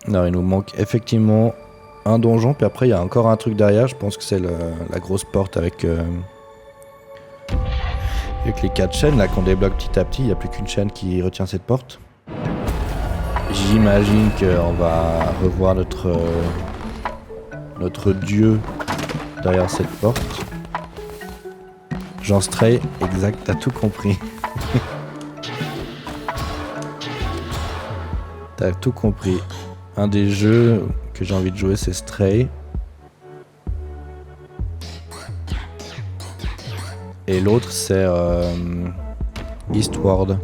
Non, il nous manque effectivement un donjon, puis après il y a encore un truc derrière. Je pense que c'est la grosse porte avec les 4 chaînes là qu'on débloque petit à petit. Il n'y a plus qu'une chaîne qui retient cette porte. J'imagine qu'on va revoir notre dieu derrière cette porte. Jean Stray, exact, t'as tout compris. T'as tout compris. Un des jeux que j'ai envie de jouer, c'est Stray. Et l'autre, c'est Eastward.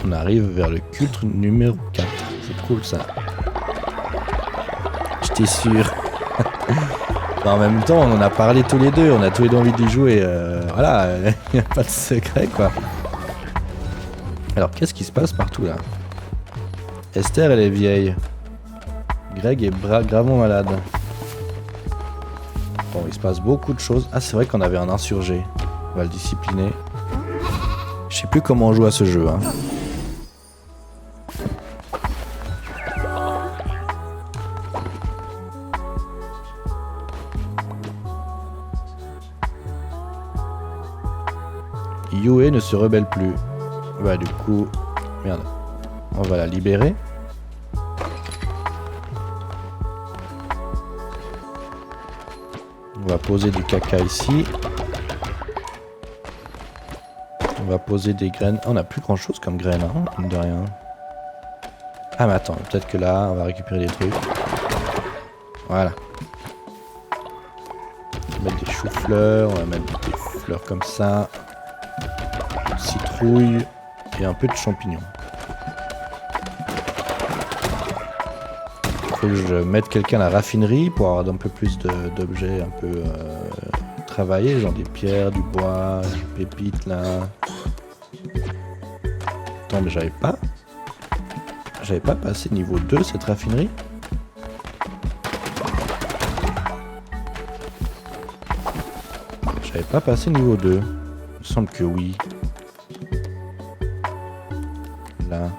On arrive vers le culte numéro 4. C'est cool ça. J'étais sûr. En même temps, on en a parlé tous les deux. On a tous les deux envie d'y jouer. Voilà, il n'y a pas de secret quoi. Alors, qu'est-ce qui se passe partout là? Esther, elle est vieille. Greg est gravement malade. Bon, il se passe beaucoup de choses. Ah, c'est vrai qu'on avait un insurgé. On va le discipliner. Je sais plus comment on joue à ce jeu. Hein. Yue ne se rebelle plus. Bah du coup... Merde. On va la libérer. On va poser du caca ici. On va poser des graines. Oh, on n'a plus grand chose comme graines, hein, mine de rien. Ah mais attends, peut-être que là, on va récupérer des trucs. Voilà. On va mettre des choux-fleurs, on va mettre des fleurs comme ça. Citrouille et un peu de champignons. Faut que je mette quelqu'un à la raffinerie pour avoir un peu plus d'objets un peu travaillés, genre des pierres, du bois, des pépites là. Attends, mais j'avais pas passé niveau 2 cette raffinerie. J'avais pas passé niveau 2. Il me semble que oui. Là.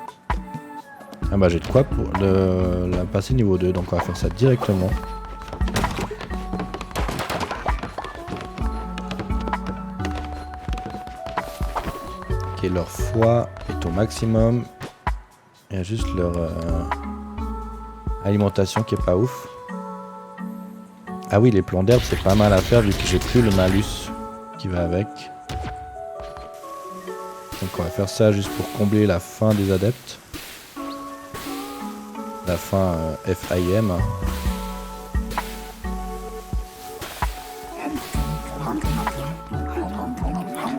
Ah bah j'ai de quoi pour la passer niveau 2, donc on va faire ça directement. Ok, leur foie est au maximum. Il y a juste leur alimentation qui est pas ouf. Ah oui, les plants d'herbe c'est pas mal à faire vu que j'ai plus le malus qui va avec. Donc on va faire ça juste pour combler la faim des adeptes. La fin FIM.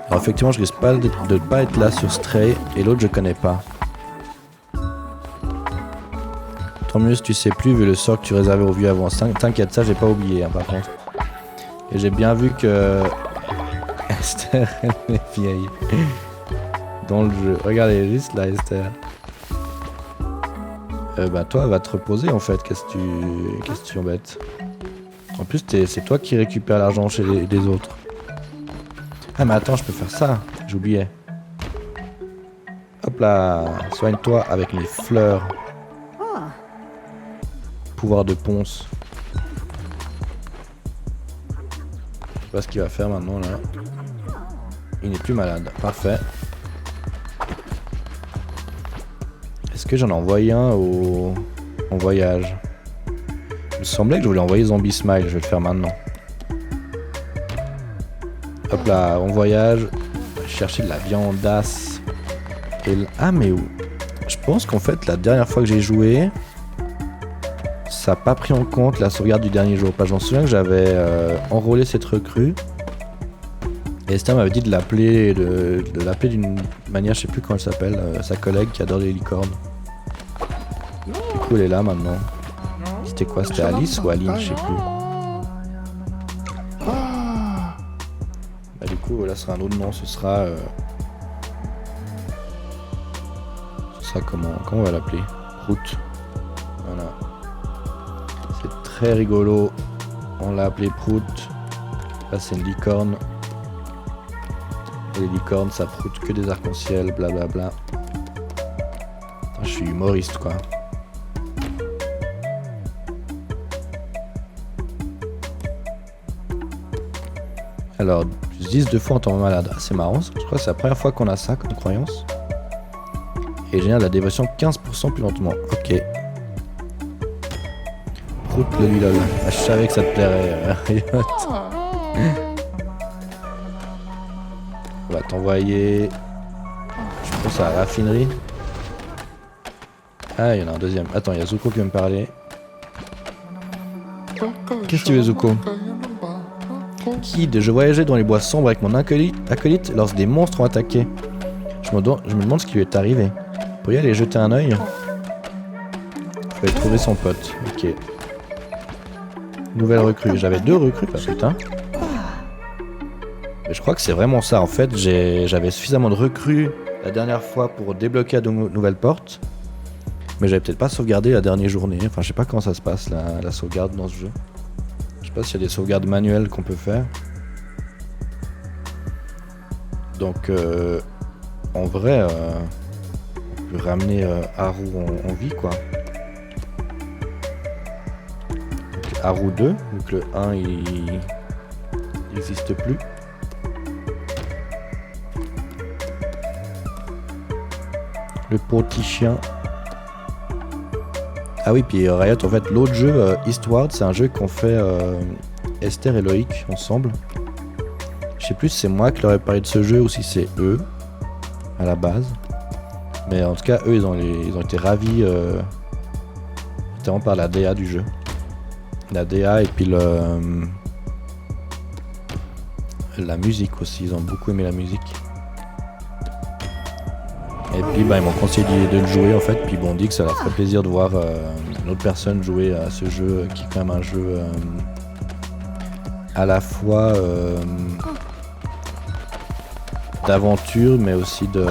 Alors effectivement je risque pas de ne pas être là sur Stray et l'autre je connais pas. Tant mieux si tu sais plus vu le sort que tu réservais aux vieux avant. T'inquiète, ça j'ai pas oublié hein, par contre. Et j'ai bien vu que Esther elle est vieille dans le jeu. Regardez juste là Esther. Bah toi va te reposer en fait, qu'est-ce que tu embêtes. En plus c'est toi qui récupères l'argent chez les autres. Ah mais attends, je peux faire ça, j'oubliais. Hop là, soigne-toi avec mes fleurs. Pouvoir de ponce. Je sais pas ce qu'il va faire maintenant là. Il n'est plus malade, parfait. Est-ce que j'en ai envoyé un en voyage? Il me semblait que je voulais envoyer Zombie Smile, je vais le faire maintenant. Hop là, en voyage, chercher de la viandasse. Ah mais où? Je pense qu'en fait la dernière fois que j'ai joué, ça n'a pas pris en compte la sauvegarde du dernier jour. Je m'en souviens que j'avais enrôlé cette recrue. Et Esther m'avait dit de l'appeler d'une manière, je sais plus comment elle s'appelle, sa collègue qui adore les licornes. Du coup elle est là maintenant. C'était quoi? C'était Alice ou Aline? Je sais plus. Bah du coup là ce sera un autre nom, ce sera comment on va l'appeler? Route. Voilà. C'est très rigolo. On l'a appelé Prout. Là c'est une licorne. Les licornes, ça proute que des arcs-en-ciel, blablabla. Je suis humoriste, quoi. Alors, 10 2 fois en tombant malade. Ah, c'est marrant, je crois que c'est la première fois qu'on a ça comme croyance. Et génère la dévotion 15% plus lentement. Ok. Prout le lilol. Ah, je savais que ça te plairait, Riot. On va t'envoyer... Je pense à la raffinerie. Ah, il y en a un deuxième. Attends, il y a Zuko qui veut me parler. Qu'est-ce que tu veux, Zuko? Kid, je voyageais dans les bois sombres avec mon acolyte lorsque des monstres ont attaqué. Je me demande ce qui lui est arrivé. Pourriez aller jeter un œil? Faut aller trouver son pote. Ok. Nouvelle recrue. J'avais 2 recrues, bah putain. Mais je crois que c'est vraiment ça. En fait, j'avais suffisamment de recrues la dernière fois pour débloquer de nouvelles portes. Mais j'avais peut-être pas sauvegardé la dernière journée. Enfin, je sais pas comment ça se passe, la sauvegarde dans ce jeu. Je sais pas s'il y a des sauvegardes manuelles qu'on peut faire. Donc, en vrai, on peut ramener Haru en vie, quoi. Donc, Haru 2, vu que le 1, il n'existe plus. Le petit chien. Ah oui, puis Riot, en fait, l'autre jeu, Eastward, c'est un jeu qu'on fait Esther et Loïc ensemble. Je sais plus si c'est moi qui leur ai parlé de ce jeu ou si c'est eux, à la base. Mais en tout cas, eux, ils ont été ravis, notamment par la DA du jeu. La DA et puis la musique aussi, ils ont beaucoup aimé la musique. Et puis bah, ils m'ont conseillé de le jouer en fait, puis ils m'ont dit que ça leur ferait plaisir de voir une autre personne jouer à ce jeu qui est quand même un jeu à la fois d'aventure mais aussi de...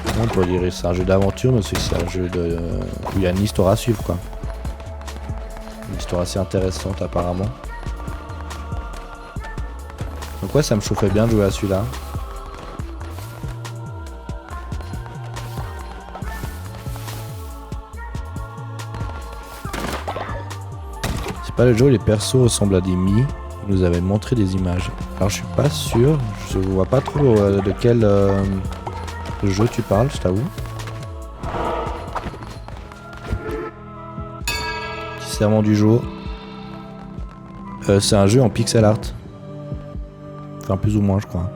Comment on peut dire? C'est un jeu d'aventure mais aussi c'est un jeu où il y a une histoire à suivre quoi. Une histoire assez intéressante apparemment. Donc ouais, ça me chauffait bien de jouer à celui-là. C'est pas le jeu où les persos ressemblent à des Mi. Ils nous avaient montré des images. Alors je suis pas sûr, je vois pas trop de quel jeu tu parles, je t'avoue. Petit serment du jour. C'est un jeu en pixel art. Enfin, plus ou moins, je crois.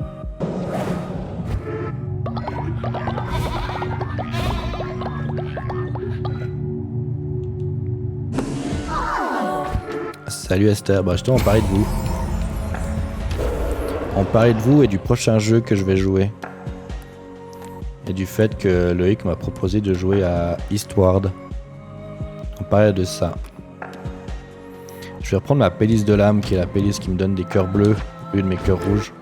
Salut Esther, bah justement on parlait de vous. On parlait de vous et du prochain jeu que je vais jouer. Et du fait que Loïc m'a proposé de jouer à Eastward. On parlait de ça. Je vais reprendre ma playlist de l'âme, qui est la playlist qui me donne des cœurs bleus. Une de mes cœurs rouges.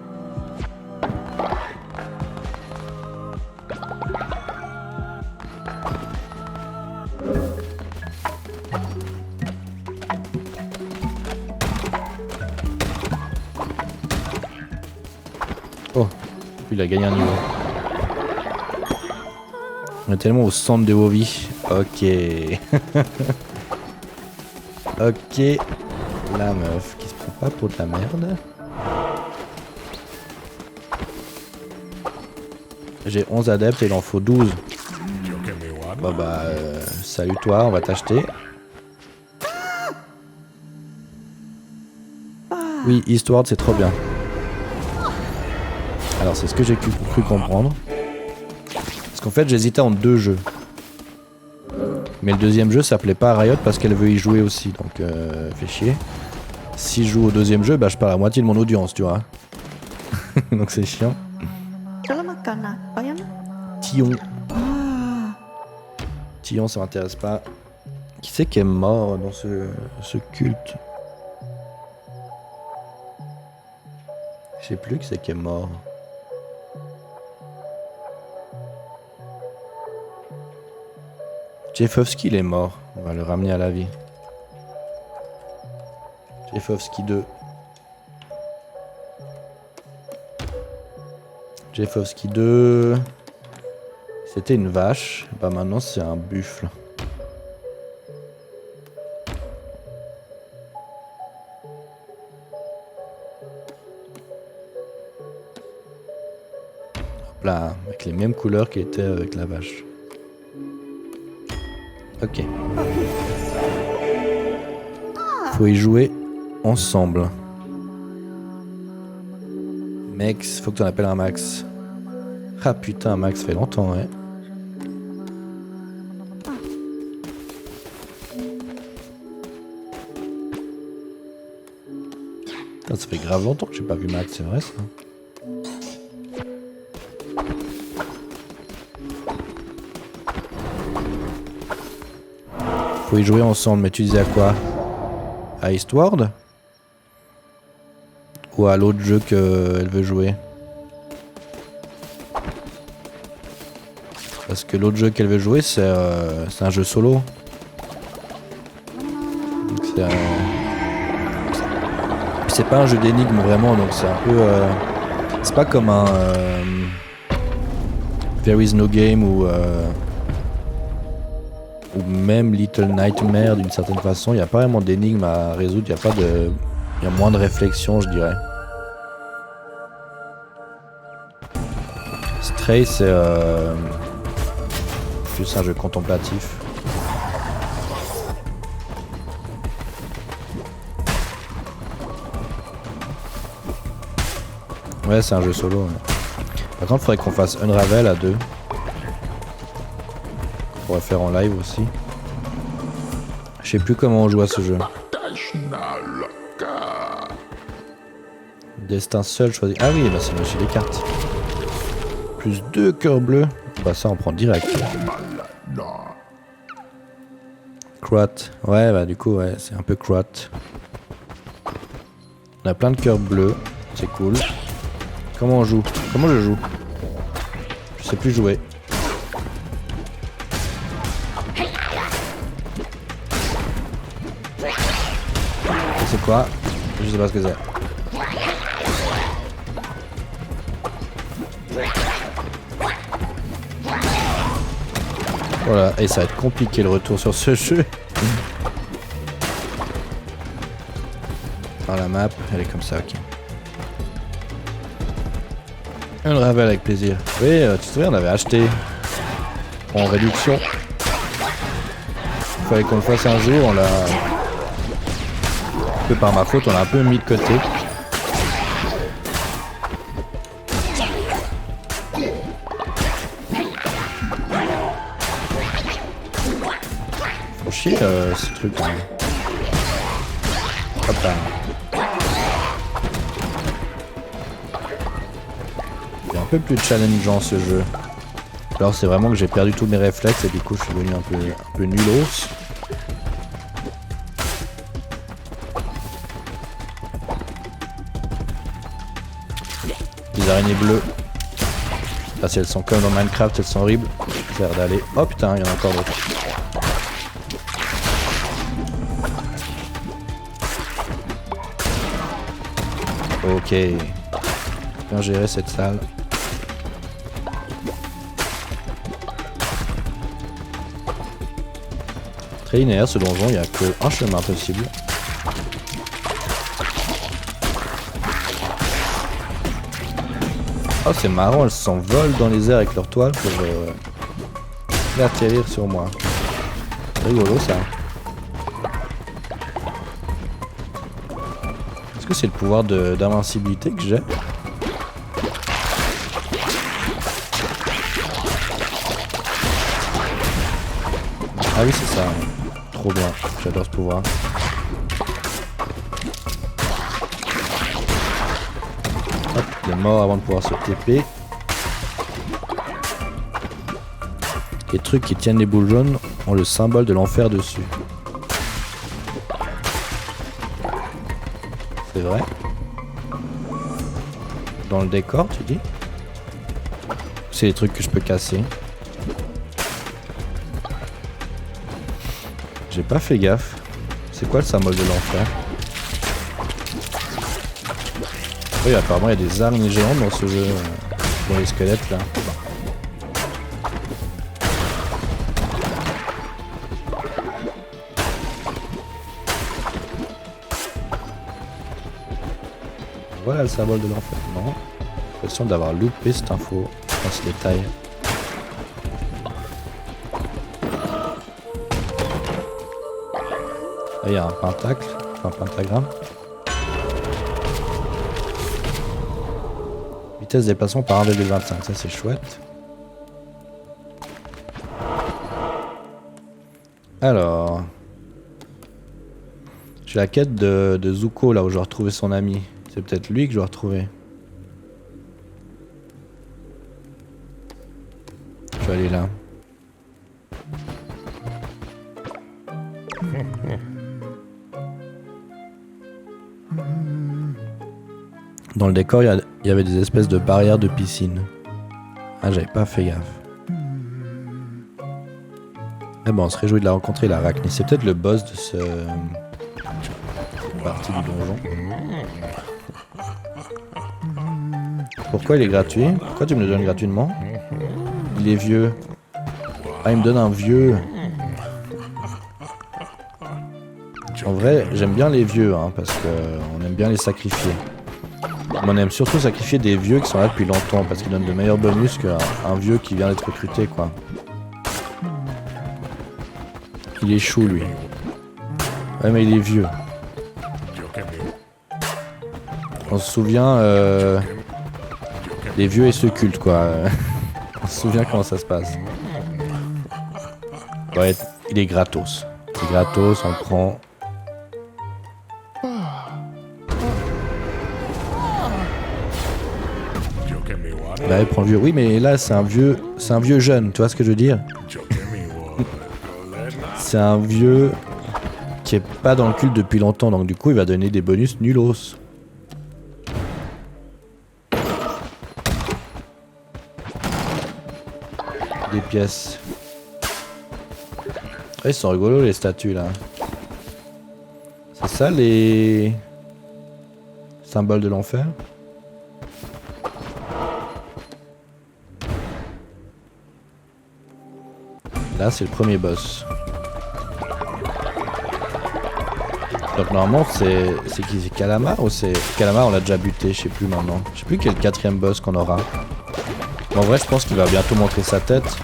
Oh, il a gagné un niveau. On est tellement au centre de vos vies. Ok. Ok. La meuf qui se prend pas pour de la merde. J'ai 11 adeptes et il en faut 12. Bah, salut toi, on va t'acheter. Oui, Eastward c'est trop bien. Alors c'est ce que j'ai cru comprendre. Parce qu'en fait j'hésitais entre 2 jeux. Mais le deuxième jeu s'appelait pas Riot parce qu'elle veut y jouer aussi. Donc fait chier. Si je joue au deuxième jeu, bah je perds la moitié de mon audience, tu vois. Donc c'est chiant. Tillon. Tillon, ça m'intéresse pas. Qui c'est qui est mort dans ce culte? Je sais plus qui c'est qui est mort. Jeffovski, il est mort. On va le ramener à la vie. Jeffovski 2. Jeffowski 2. C'était une vache. Bah maintenant c'est un buffle. Hop là, avec les mêmes couleurs qui étaient avec la vache. Ok. Faut y jouer ensemble. Max, faut que t'en appelles un Max. Ah putain, Max, ça fait longtemps, ouais. Putain, ça fait grave longtemps que j'ai pas vu Max, c'est vrai ça. Faut y jouer ensemble, mais tu disais à quoi? À Eastward? Ou à l'autre jeu qu'elle veut jouer? Parce que l'autre jeu qu'elle veut jouer, c'est un jeu solo. C'est pas un jeu d'énigmes vraiment, donc c'est un peu... c'est pas comme un... There is no game ou même Little Nightmare d'une certaine façon. Il n'y a pas vraiment d'énigmes à résoudre, il y a moins de réflexion, je dirais. Stray, c'est plus un jeu contemplatif. Ouais, c'est un jeu solo. Ouais. Par contre, il faudrait qu'on fasse Unravel à 2. On pourrait faire en live aussi. Je sais plus comment on joue à ce jeu. Destin seul choisi. Ah oui, bah c'est chez les cartes. Plus 2 cœurs bleus. Bah ça on prend direct. Croat. Ouais bah du coup ouais c'est un peu croat. On a plein de cœurs bleus. C'est cool. Comment on joue? Comment je joue? Je sais plus jouer. C'est quoi? Je sais pas ce que c'est. Voilà, et ça va être compliqué le retour sur ce jeu. Par la map, elle est comme ça, ok. Unravel avec plaisir. Oui, tu te souviens, on avait acheté en réduction. Il fallait qu'on le fasse un jour, on l'a... Un peu par ma faute, on l'a un peu mis de côté. Faut chier ce truc. Hein. Hop là. C'est un peu plus challengeant ce jeu. Alors c'est vraiment que j'ai perdu tous mes réflexes et du coup je suis devenu un peu nulos. Les araignées bleues. Là si elles sont comme dans Minecraft, elles sont horribles. Ça a l'air d'aller. Oh putain, il y en a encore d'autres. Ok. Bien géré cette salle. Très linéaire ce donjon, il n'y a qu'un chemin possible. Oh c'est marrant, elles s'envolent dans les airs avec leur toile pour atterrir sur moi. C'est rigolo ça. Est-ce que c'est le pouvoir d'invincibilité que j'ai? Ah oui c'est ça, trop bien, j'adore ce pouvoir. Hop, il est mort avant de pouvoir se TP. Les trucs qui tiennent les boules jaunes ont le symbole de l'enfer dessus. C'est vrai? Dans le décor tu dis? C'est les trucs que je peux casser. J'ai pas fait gaffe. C'est quoi le symbole de l'enfer? Oui, apparemment il y a des araignées géantes dans ce jeu. Bon, les squelettes là. Voilà le symbole de l'enfer. Non. J'ai l'impression d'avoir loupé cette info dans ce détail. Là, il y a un pentacle, un pentagramme. Vitesse de déplacement par 1,25, ça c'est chouette. Alors... J'ai la quête de Zuko là où je dois retrouver son ami. C'est peut-être lui que je dois retrouver. Je vais aller là. Dans le décor, il y avait des espèces de barrières de piscine. Ah, j'avais pas fait gaffe. Eh ben, on se réjouit de la rencontrer, la Arachne. C'est peut-être le boss de cette partie du donjon. Pourquoi il est gratuit? Pourquoi tu me le donnes gratuitement? Il est vieux. Ah, il me donne un vieux. En vrai, j'aime bien les vieux, hein, parce qu'on aime bien les sacrifier. Mais on aime surtout sacrifier des vieux qui sont là depuis longtemps, parce qu'ils donnent de meilleurs bonus qu'un vieux qui vient d'être recruté, quoi. Il est chou, lui. Ouais, mais il est vieux. On se souvient des vieux et ce culte, quoi. On se souvient comment ça se passe. Ouais, il est gratos. Il est gratos, on le prend. Là, il prend le vieux. Oui, mais là, c'est un vieux jeune, tu vois ce que je veux dire? C'est un vieux qui est pas dans le culte depuis longtemps, donc du coup, il va donner des bonus nullos. Des pièces. Ah, ils sont rigolos les statues là. C'est ça les symboles de l'enfer? Là c'est le premier boss. Donc normalement c'est qui? C'est Calamar ou c'est... Calamar on l'a déjà buté, je sais plus maintenant. Je sais plus quel est le quatrième boss qu'on aura. Mais en vrai je pense qu'il va bientôt montrer sa tête.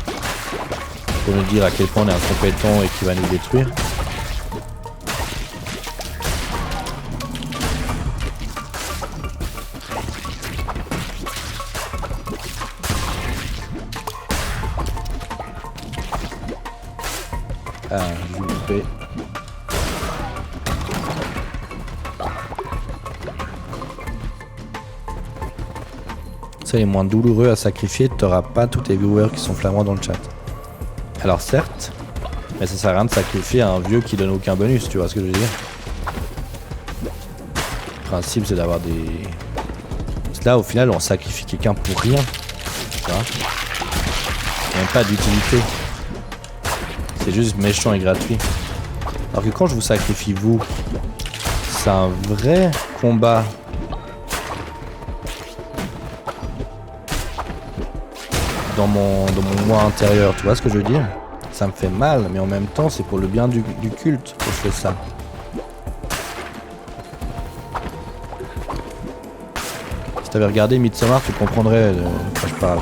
Pour nous dire à quel point on est incompétent et qu'il va nous détruire. Ah, je vous fais. Ça est moins douloureux à sacrifier, t'auras pas tous tes viewers qui sont flamands dans le chat. Alors certes, mais ça sert à rien de sacrifier un vieux qui donne aucun bonus, tu vois ce que je veux dire. Le principe c'est d'avoir des... Là au final on sacrifie quelqu'un pour rien. Tu vois. Il n'y a même pas d'utilité. C'est juste méchant et gratuit. Alors que quand je vous sacrifie vous, c'est un vrai combat. Dans mon moi intérieur, tu vois ce que je veux dire? Ça me fait mal, mais en même temps c'est pour le bien du culte que je fais ça. Si t'avais regardé Midsommar, tu comprendrais de quoi je parle.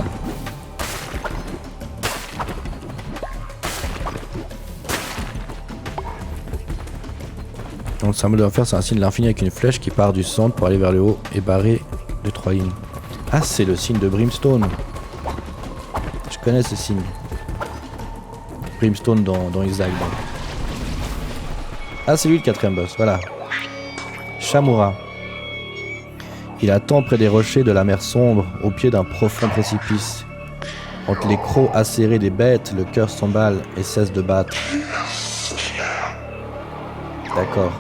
Donc le symbole de l'enfer, c'est un signe de l'infini avec une flèche qui part du centre pour aller vers le haut et barré de 3 lignes. Ah, c'est le signe de Brimstone. Je connais ce signe. Brimstone dans Isaac. Ah, c'est lui le quatrième boss, voilà. Shamura. Il attend près des rochers de la mer sombre, au pied d'un profond précipice. Entre les crocs acérés des bêtes, le cœur s'emballe et cesse de battre. D'accord.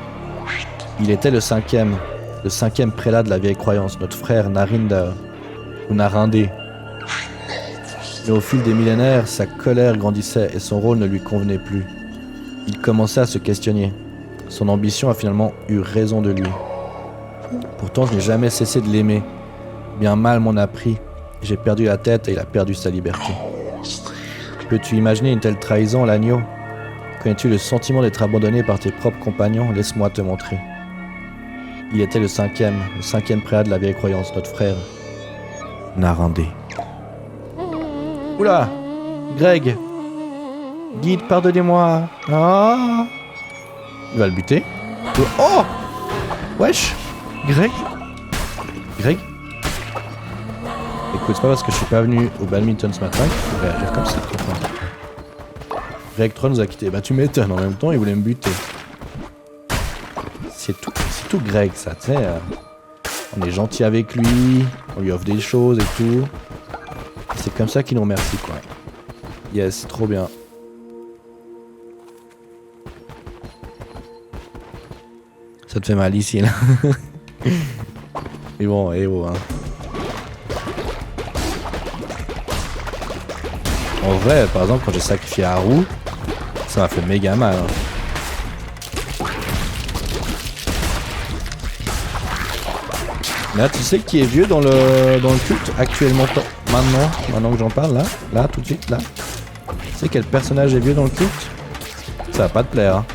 Il était le cinquième prélat de la vieille croyance, notre frère Narinder, ou Narindé. Mais au fil des millénaires, sa colère grandissait et son rôle ne lui convenait plus. Il commençait à se questionner. Son ambition a finalement eu raison de lui. Pourtant, je n'ai jamais cessé de l'aimer. Bien mal m'en a pris. J'ai perdu la tête et il a perdu sa liberté. Peux-tu imaginer une telle trahison, l'agneau? Connais-tu le sentiment d'être abandonné par tes propres compagnons? Laisse-moi te montrer. Il était le cinquième prélat de la vieille croyance, notre frère Narandé. Oula! Greg! Guide, pardonnez-moi! Ah! Il va le buter. Oh! Wesh! Greg? Greg? Écoute, c'est pas parce que je suis pas venu au badminton ce matin qu'il faut réagir comme ça. Greg 3 nous a quittés. Bah tu m'étonnes, en même temps il voulait me buter. C'est tout Greg ça, tu sais. On est gentil avec lui, on lui offre des choses et tout. C'est comme ça qu'il nous remercie quoi. Yes, trop bien. Ça te fait mal ici là. Mais bon, hein. En vrai, par exemple, quand j'ai sacrifié Haru, ça m'a fait méga mal. Hein. Là, tu sais qui est vieux dans le culte actuellement, maintenant que j'en parle, là, tout de suite, là. Tu sais quel personnage est vieux dans le culte? Ça va pas te plaire. Hein.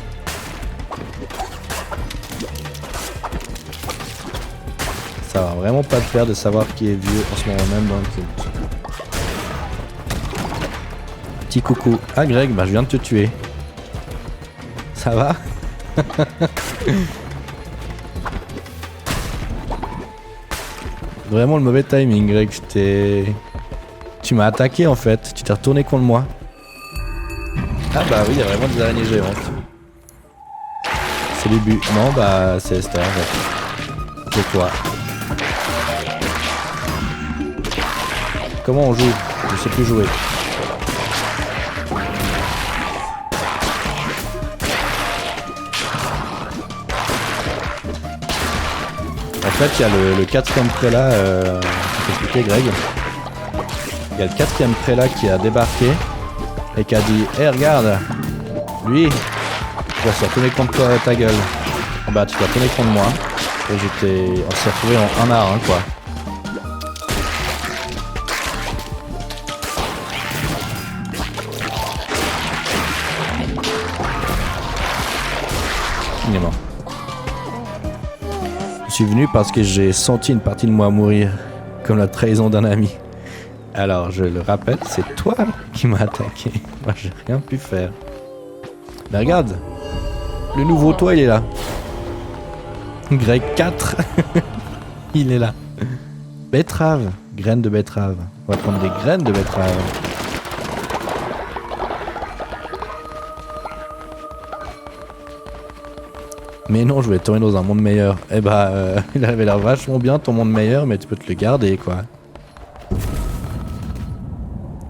Ça va vraiment pas te plaire de savoir qui est vieux en ce moment même dans le culte. Petit coucou. Ah Greg, bah je viens de te tuer. Ça va? Vraiment le mauvais timing Greg, tu m'as attaqué en fait, tu t'es retourné contre moi. Ah bah oui, il y a vraiment des araignées géantes. C'est le but. Non bah c'est Esther en fait. C'est toi. Comment on joue? Je sais plus jouer. En fait, il y a le quatrième prélat, je vais expliquer Greg. Il y a le quatrième prélat qui a débarqué et qui a dit « Hey, regarde, lui, il va se retourner contre toi, ta gueule. Bah, tu vas retourner contre moi. » Et on s'est retrouvés en 1 à 1, quoi. Il est mort. Je suis venu parce que j'ai senti une partie de moi mourir, comme la trahison d'un ami. Alors, je le rappelle, c'est toi qui m'as attaqué. Moi, j'ai rien pu faire. Mais regarde, le nouveau toi, il est là. Greg 4, il est là. Betterave, graines de betterave. On va prendre des graines de betterave. Mais non, je voulais tourner dans un monde meilleur. Eh bah, il avait l'air vachement bien ton monde meilleur, mais tu peux te le garder, quoi.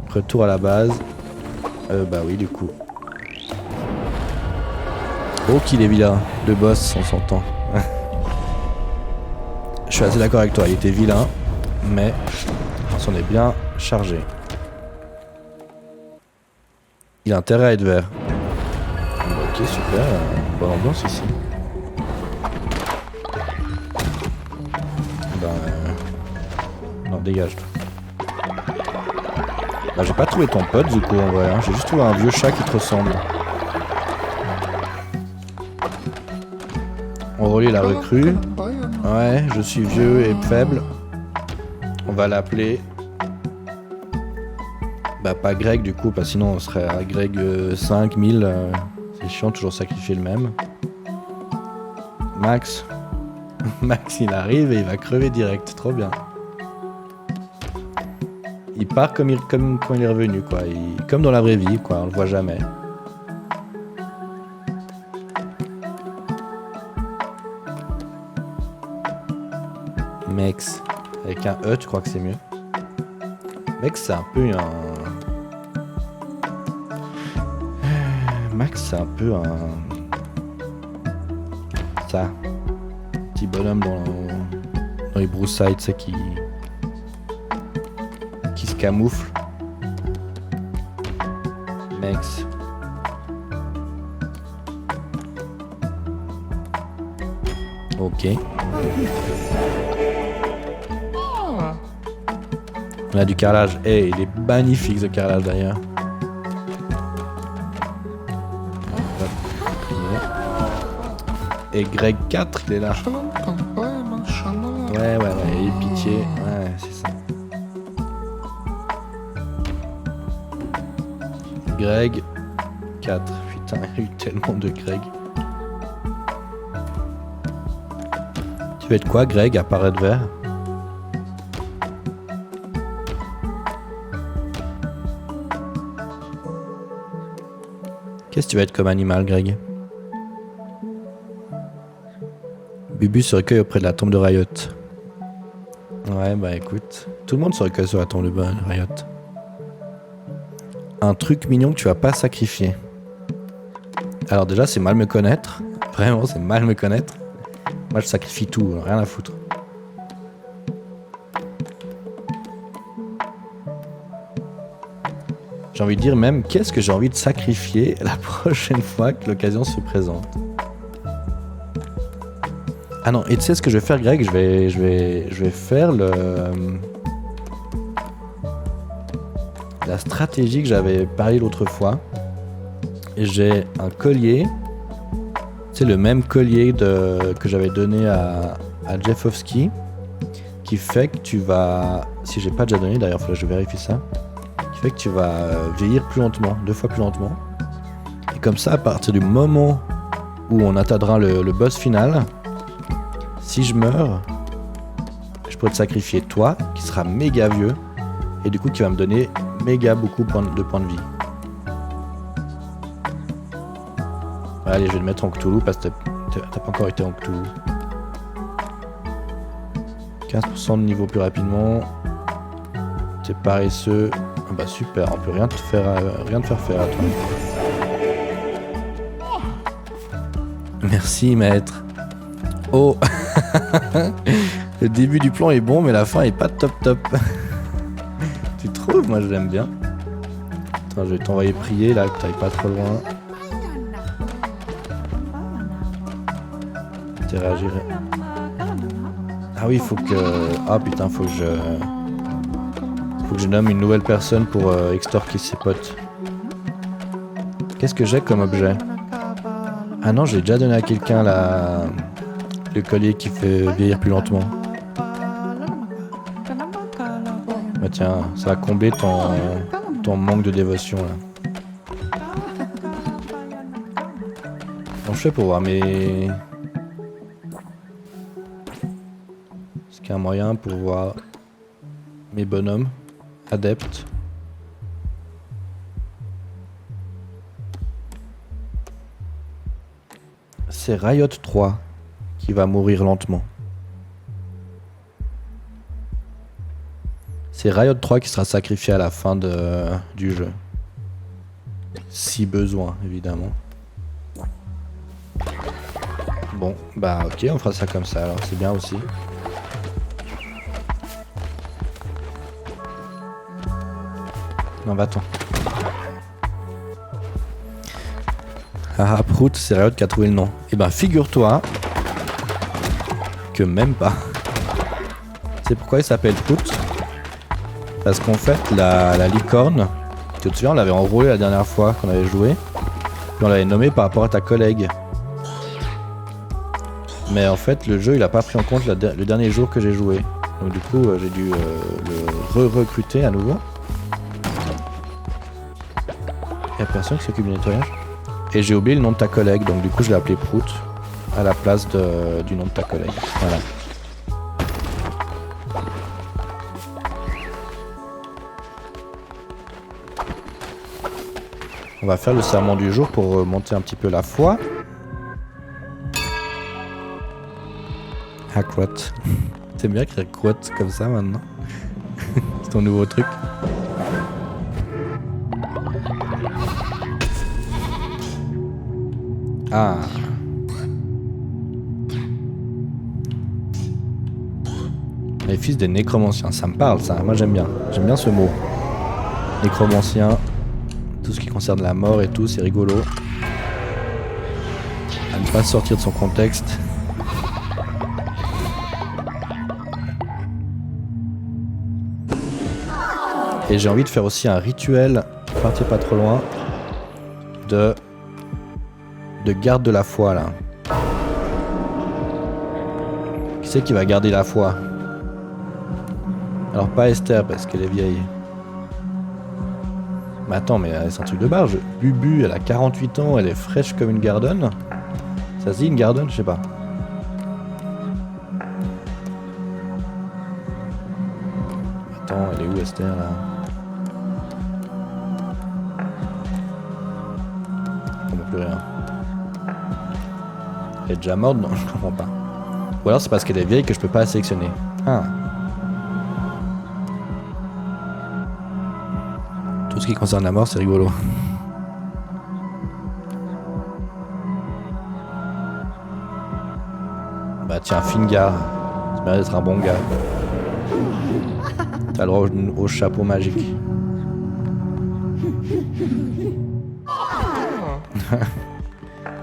Retour à la base. Bah oui, du coup. Oh, qu'il est vilain. Le boss, on s'entend. Je suis assez d'accord avec toi, il était vilain, mais on s'en est bien chargé. Il a intérêt à être vert. Ok, super. Bonne ambiance ici. Non, dégage toi. Bah, j'ai pas trouvé ton pote du coup en vrai, hein. J'ai juste trouvé un vieux chat qui te ressemble. On relie la recrue. Ouais, je suis vieux et faible. On va l'appeler. Bah pas Greg du coup, parce que sinon on serait à Greg 5000. C'est chiant, toujours sacrifier le même. Max. Max il arrive et il va crever direct, trop bien. Il part comme quand il est revenu quoi, comme dans la vraie vie quoi, on le voit jamais. Mex, avec un E tu crois que c'est mieux? Mex c'est un peu un... Max c'est un peu un... Ça. Petit bonhomme dans les broussailles, tu sais, qui se camoufle. Mex. Ok. On a du carrelage. Eh, il est magnifique ce carrelage d'ailleurs. Et Greg 4, il est là. Ouais, et pitié. Ouais, c'est ça. Greg 4. Putain, il y a eu tellement de Greg. Tu veux être quoi, Greg, à part être vert? Qu'est-ce que tu veux être comme animal, Greg? Bubu se recueille auprès de la tombe de Riot. Ouais, bah écoute, tout le monde se recueille sur la tombe de Riot. Un truc mignon que tu vas pas sacrifier. Alors déjà, c'est mal me connaître. Vraiment, c'est mal me connaître. Moi, je sacrifie tout, rien à foutre. J'ai envie de dire même, qu'est-ce que j'ai envie de sacrifier la prochaine fois que l'occasion se présente. Ah non, et tu sais ce que je vais faire, Greg? Je vais faire la stratégie que j'avais parlé l'autre fois. Et j'ai un collier. C'est le même collier que j'avais donné à Jeffovski. Qui fait que tu vas... Si j'ai pas déjà donné, d'ailleurs, il faut que je vérifie ça. Qui fait que tu vas vieillir plus lentement, 2 fois plus lentement. Et comme ça, à partir du moment où on atteindra le boss final... Si je meurs, je pourrais te sacrifier toi, qui sera méga vieux, et du coup qui va me donner méga beaucoup de points de vie. Allez, je vais le mettre en Cthulhu parce que t'as pas encore été en Cthulhu. 15% de niveau plus rapidement. T'es paresseux. Ah bah super, on peut rien te faire faire à toi. Merci maître. Oh. Le début du plan est bon, mais la fin est pas top. Tu trouves? Moi je l'aime bien. Attends, je vais t'envoyer prier là, que t'ailles pas trop loin. Interagir. Ah oui, faut que... Ah putain, faut que je nomme une nouvelle personne pour extorquer ses potes. Qu'est-ce que j'ai comme objet? Ah non, j'ai déjà donné à quelqu'un là... Le collier qui fait vieillir plus lentement. Bah tiens, ça va combler ton manque de dévotion là. Comment je fais pour voir mes... Est-ce qu'il y a un moyen pour voir mes bonhommes adeptes? C'est Riot 3 qui va mourir lentement. C'est Riot 3 qui sera sacrifié à la fin du jeu. Si besoin, évidemment. Bon, bah ok, on fera ça comme ça, alors c'est bien aussi. Non, va-t'en. Ah, Prout, c'est Riot qui a trouvé le nom. Eh ben, figure-toi que même pas. C'est pourquoi il s'appelle Prout? Parce qu'en fait, la licorne, tu te souviens, on l'avait enrôlé la dernière fois qu'on avait joué. Puis on l'avait nommé par rapport à ta collègue. Mais en fait, le jeu, il a pas pris en compte le dernier jour que j'ai joué. Donc du coup, j'ai dû le recruter à nouveau. Il y a personne qui s'occupe du nettoyage. Et j'ai oublié le nom de ta collègue, donc du coup, je l'ai appelé Prout à la place du nom de ta collègue. Voilà. On va faire le serment du jour pour monter un petit peu la foi. Hakrot. C'est bien écrire quote comme ça maintenant. C'est ton nouveau truc. Ah. Les fils des nécromanciens, ça me parle ça, moi j'aime bien ce mot. Nécromancien, tout ce qui concerne la mort et tout, c'est rigolo. À ne pas sortir de son contexte. Et j'ai envie de faire aussi un rituel, partir pas trop loin, de garde de la foi là. Qui c'est qui va garder la foi? Alors pas Esther parce qu'elle est vieille. Mais attends, mais c'est un truc de barge. Bubu, elle a 48 ans, elle est fraîche comme une gardonne. Ça se dit une gardonne? Je sais pas. Attends, elle est où Esther là? Je comprends plus rien. Elle est déjà morte? Non, je comprends pas. Ou alors c'est parce qu'elle est vieille que je peux pas la sélectionner. Ah. Tout ce qui concerne la mort, c'est rigolo. Bah tiens, Fingar. Ça mérite d'être un bon gars. T'as le droit au chapeau magique.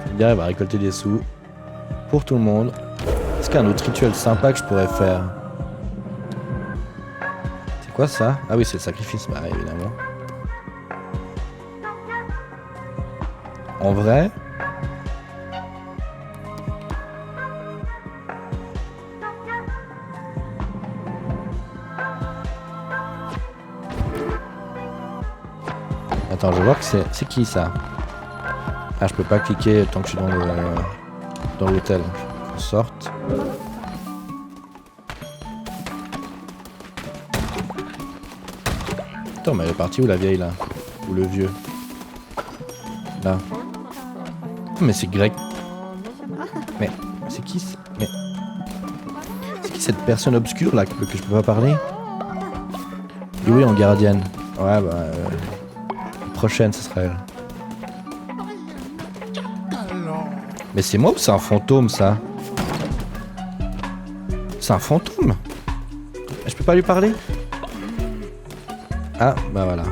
Fingar, il va récolter des sous. Pour tout le monde. Est-ce qu'il y a un autre rituel sympa que je pourrais faire? C'est quoi ça? Ah oui, c'est le sacrifice, bah évidemment. En vrai... Attends, je vais voir que c'est qui ça? Ah, je peux pas cliquer tant que je suis dans l'hôtel. Qu'on sorte. Attends, mais elle est partie où la vieille là? Ou le vieux? Là. Mais c'est grec. Mais c'est qui mais... C'est qui cette personne obscure là que je peux pas parler? Et oui, en gardienne. Ouais, bah... prochaine, ce sera elle. Mais c'est moi ou c'est un fantôme, ça? C'est un fantôme? Je peux pas lui parler? Ah, bah voilà.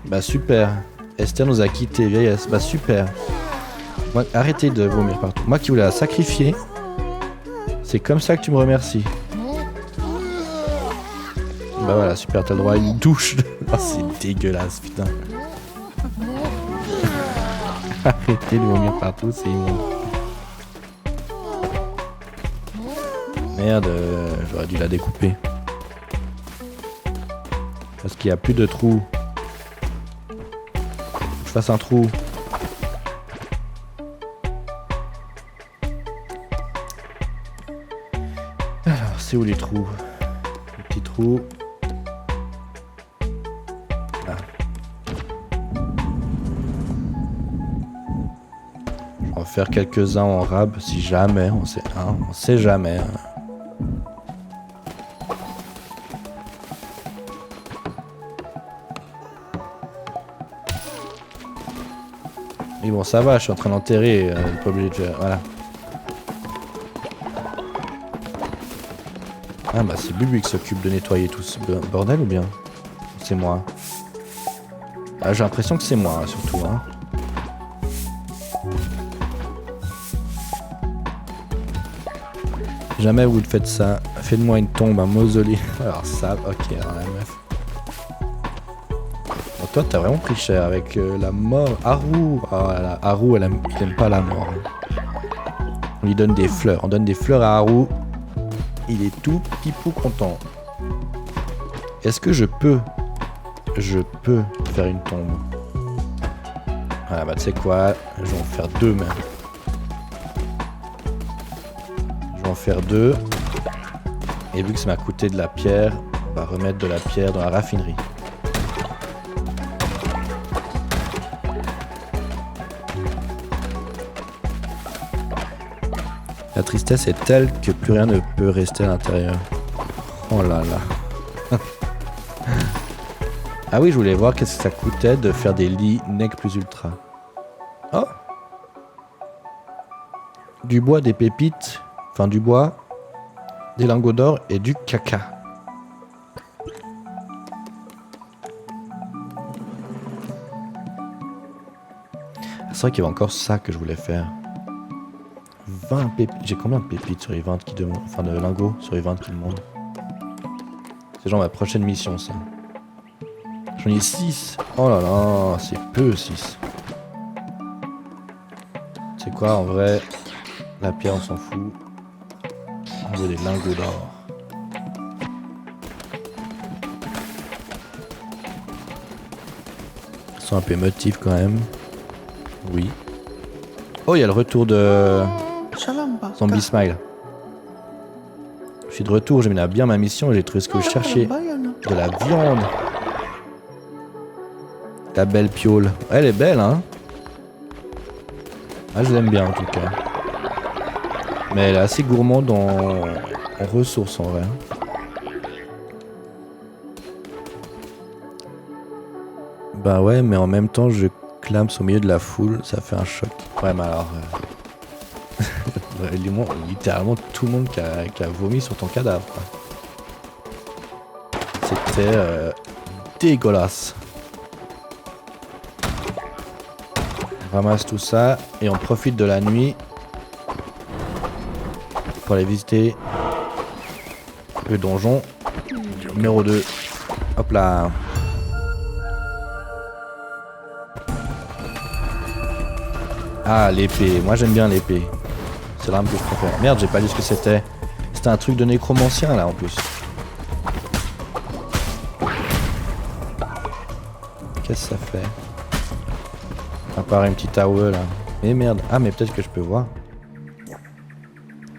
Bah super. Esther nous a quittés, vieillesse. Bah super. Moi, arrêtez de vomir partout. Moi qui voulais la sacrifier, c'est comme ça que tu me remercies. Bah voilà, super, t'as le droit à une douche. Oh, c'est dégueulasse, putain. Arrêtez de vomir partout, c'est immonde. Merde, j'aurais dû la découper. Parce qu'il n'y a plus de trou. Je fasse un trou. Alors, c'est où les trous? Les petits trous. Là. Je vais en faire quelques-uns en rab, si jamais, on sait jamais. Hein. Mais bon, ça va, je suis en train d'enterrer, pas obligé de faire. Voilà. Ah bah c'est Bubu qui s'occupe de nettoyer tout ce bordel ou bien? C'est moi. Ah, j'ai l'impression que c'est moi, hein, surtout. Hein. Jamais vous faites ça. Faites-moi une tombe, un mausolée. Alors ça, ok, alors la meuf. Bon, toi, t'as vraiment pris cher avec la mort. Haru. Oh, Haru, il aime pas la mort. On lui donne des fleurs. On donne des fleurs à Haru. Il est tout pipou content. Est-ce que je peux faire une tombe? Voilà, bah tu sais quoi? Je vais en faire deux même. Je vais en faire deux. Et vu que ça m'a coûté de la pierre, on va remettre de la pierre dans la raffinerie. La tristesse est telle que plus rien ne peut rester à l'intérieur. Oh là là. Ah oui, je voulais voir qu'est-ce que ça coûtait de faire des lits nec plus ultra. Oh! Du bois, des pépites, enfin du bois, des lingots d'or et du caca. C'est vrai qu'il y avait encore ça que je voulais faire. 20 pépites. J'ai combien de pépites sur les 20 qui demandent? Enfin, de lingots sur les 20 qui demandent. C'est genre ma prochaine mission, ça. J'en ai 6. Oh là là, c'est peu 6. C'est quoi en vrai? La pierre, on s'en fout. On veut des lingots d'or. Ils sont un peu émotifs quand même. Oui. Oh, il y a le retour de Zombie Smile. Je suis de retour, j'ai mené bien ma mission et j'ai trouvé ce que je cherchais. De la viande. La belle piole. Elle est belle, hein? Ah, je l'aime bien en tout cas. Mais elle est assez gourmande en ressources en vrai. Bah ouais, mais en même temps, je clame au milieu de la foule, ça fait un choc. Ouais, mais alors... littéralement tout le monde qui a vomi sur ton cadavre. C'était dégueulasse. On ramasse tout ça et on profite de la nuit pour aller visiter le donjon numéro 2. Hop là. Ah, l'épée. Moi j'aime bien l'épée. C'est l'arme que je préfère. Merde, j'ai pas lu ce que c'était. C'était un truc de nécromancien là en plus. Qu'est-ce que ça fait? À part une petite AOE là. Mais merde. Ah, mais peut-être que je peux voir.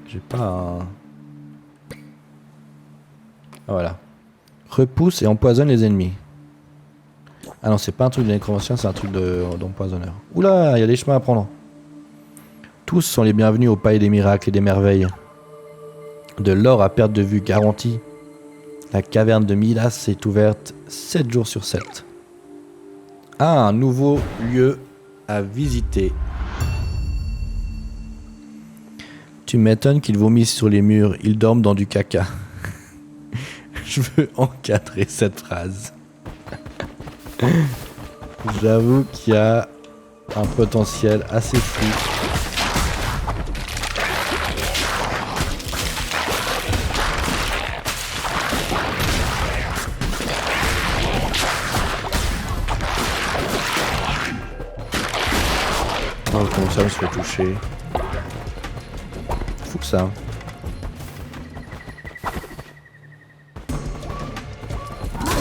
J'ai pas un... Ah, voilà. Repousse et empoisonne les ennemis. Ah non, c'est pas un truc de nécromancien, c'est un truc d'empoisonneur. Oula, il y a des chemins à prendre. Tous sont les bienvenus au palais des miracles et des merveilles. De l'or à perte de vue garantie. La caverne de Milas est ouverte 7 jours sur 7. Ah, un nouveau lieu à visiter. Tu m'étonnes qu'ils vomissent sur les murs, ils dorment dans du caca. Je veux encadrer cette phrase. J'avoue qu'il y a un potentiel assez fou. Oh, comment ça me se fait toucher. Fou que ça.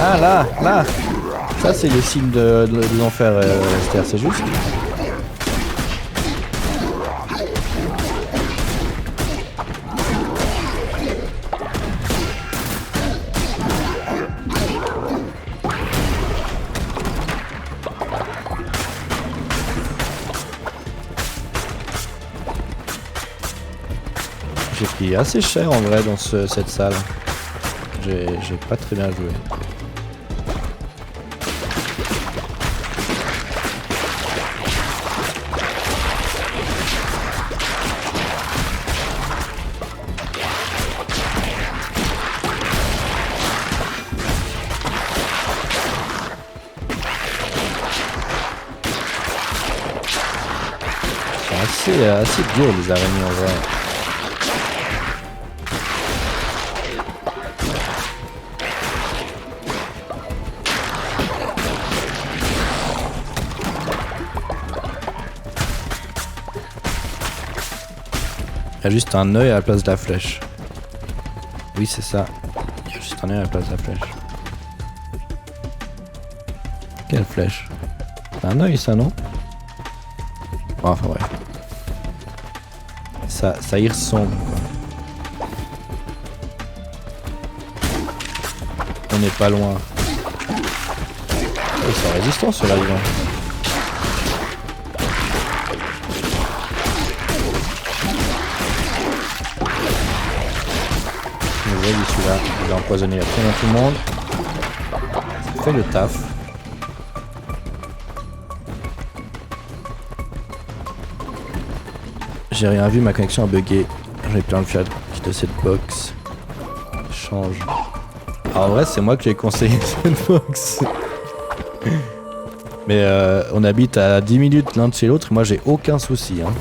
Ah là, là. Ça c'est le signe de l'enfer, Esther, c'est juste. J'ai pris assez cher en vrai dans cette salle. J'ai pas très bien joué. C'est assez dur les araignées en vrai. Il y a juste un œil à la place de la flèche. Oui, c'est ça. Il y a juste un œil à la place de la flèche. Quelle flèche? C'est un œil ça, non? Oh, enfin ouais. Ça y ressemble quoi. On n'est pas loin. Oh, c'est résistant celui-là, dis donc. Vous voyez celui-là, il a empoisonné absolument tout le monde. Ça fait le taf. J'ai rien vu, ma connexion a bugué. J'ai plein de fiat de cette box. Change. Alors en vrai, c'est moi qui ai conseillé cette box. Mais on habite à 10 minutes l'un de chez l'autre, moi j'ai aucun souci. Hein.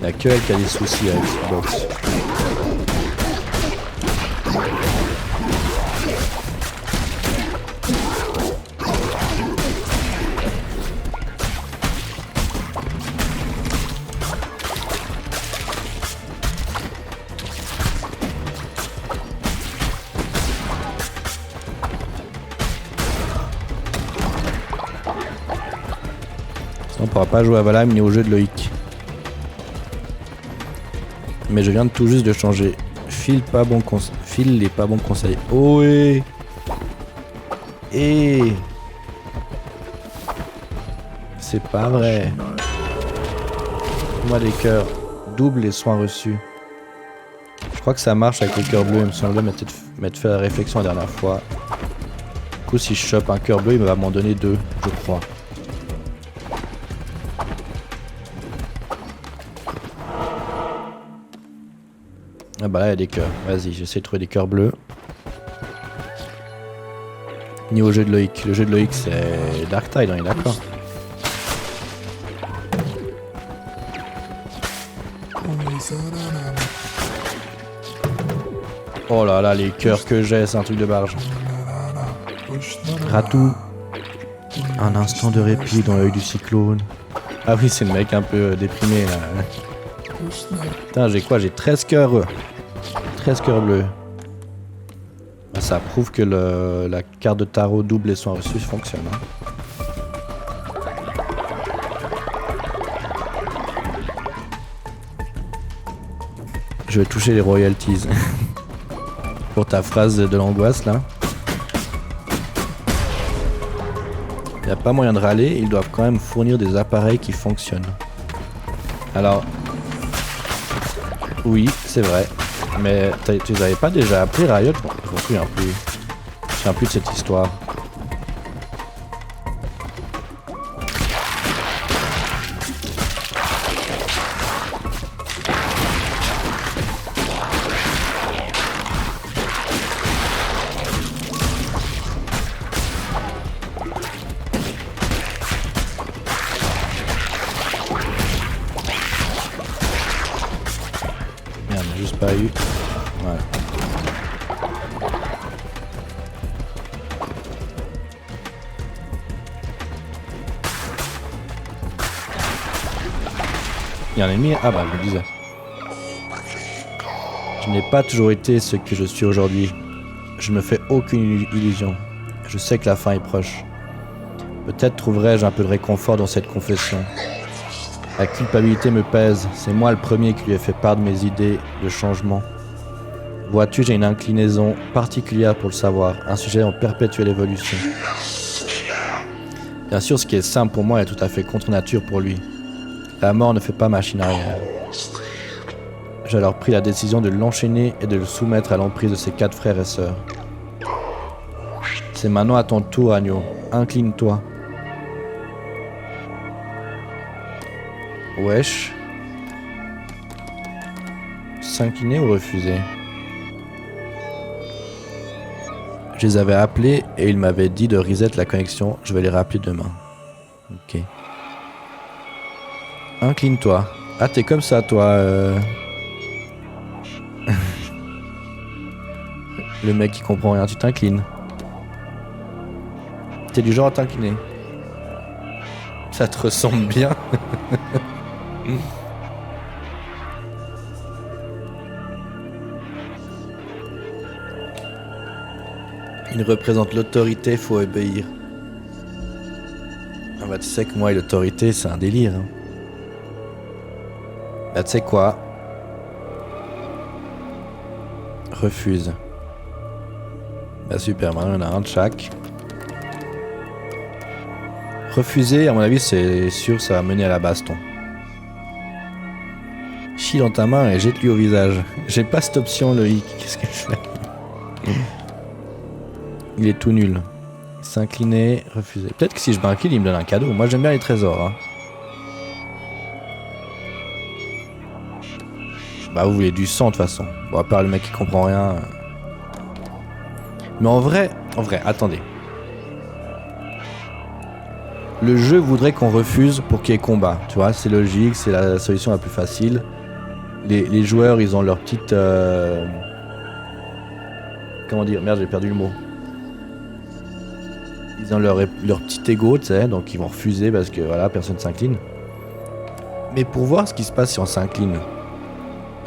Y'a que elle qui a des soucis avec ce box. On pourra pas jouer à Valheim ni au jeu de Loïc. Mais je viens de tout juste de changer. File les pas bons conseils. Oh et c'est pas vrai. Moi les cœurs. Double les soins reçus. Je crois que ça marche avec les cœurs bleus. Il me semblait m'être fait la réflexion la dernière fois. Du coup si je chope un cœur bleu, il va m'en donner 2, je crois. Ah bah là il y a des cœurs. Vas-y, j'essaie de trouver des cœurs bleus. Ni au jeu de Loïc. Le jeu de Loïc c'est Darktide, on est d'accord. Oh là là, les cœurs que j'ai, c'est un truc de barge. Ratou. Un instant de répit dans l'œil du cyclone. Ah oui, c'est le mec un peu déprimé là. Putain, j'ai quoi? J'ai 13 cœurs. 13 cœurs bleus. Bah, ça prouve que la carte de tarot double et soins reçus fonctionne. Hein. Je vais toucher les royalties. Pour ta phrase de l'angoisse là. Il n'y a pas moyen de râler, ils doivent quand même fournir des appareils qui fonctionnent. Alors, oui, c'est vrai. Mais tu les avais pas déjà appelés Riot? Je me souviens plus. Je me souviens plus de cette histoire. Pas eu. Ouais. Il y a un ennemi. Ah bah je le disais. Je n'ai pas toujours été ce que je suis aujourd'hui. Je ne me fais aucune illusion. Je sais que la fin est proche. Peut-être trouverai-je un peu de réconfort dans cette confession. La culpabilité me pèse, c'est moi le premier qui lui ai fait part de mes idées de changement. Vois-tu, j'ai une inclinaison particulière pour le savoir, un sujet en perpétuelle évolution. Bien sûr, ce qui est simple pour moi est tout à fait contre nature pour lui. La mort ne fait pas machine arrière. J'ai alors pris la décision de l'enchaîner et de le soumettre à l'emprise de ses 4 frères et sœurs. C'est maintenant à ton tour, agneau. Incline-toi. Wesh. S'incliner ou refuser? Je les avais appelés et ils m'avaient dit de reset la connexion. Je vais les rappeler demain. Ok. Incline-toi. Ah, t'es comme ça, toi. Le mec qui comprend rien, tu t'inclines. T'es du genre à t'incliner. Ça te ressemble bien. Il représente l'autorité, faut obéir. Ah bah tu sais que moi et l'autorité c'est un délire. Hein. Bah tu sais quoi? Refuse. Bah super, maintenant il y en a un de chaque. Refuser, à mon avis, c'est sûr, ça va mener à la baston. Chie dans ta main et jette-lui au visage. J'ai pas cette option, Loïc. Qu'est-ce que je fais? Il est tout nul. S'incliner, refuser. Peut-être que si je m'incline, il me donne un cadeau. Moi, j'aime bien les trésors. Hein. Bah, vous voulez du sang, de toute façon. Bon, à part le mec qui comprend rien. Mais en vrai, attendez. Le jeu voudrait qu'on refuse pour qu'il y ait combat. Tu vois, c'est logique, c'est la solution la plus facile. les joueurs, ils ont leur petite... Comment dire? Merde, j'ai perdu le mot. Ils ont leur petit ego, tu sais, donc ils vont refuser parce que voilà, personne s'incline. Mais pour voir ce qui se passe si on s'incline,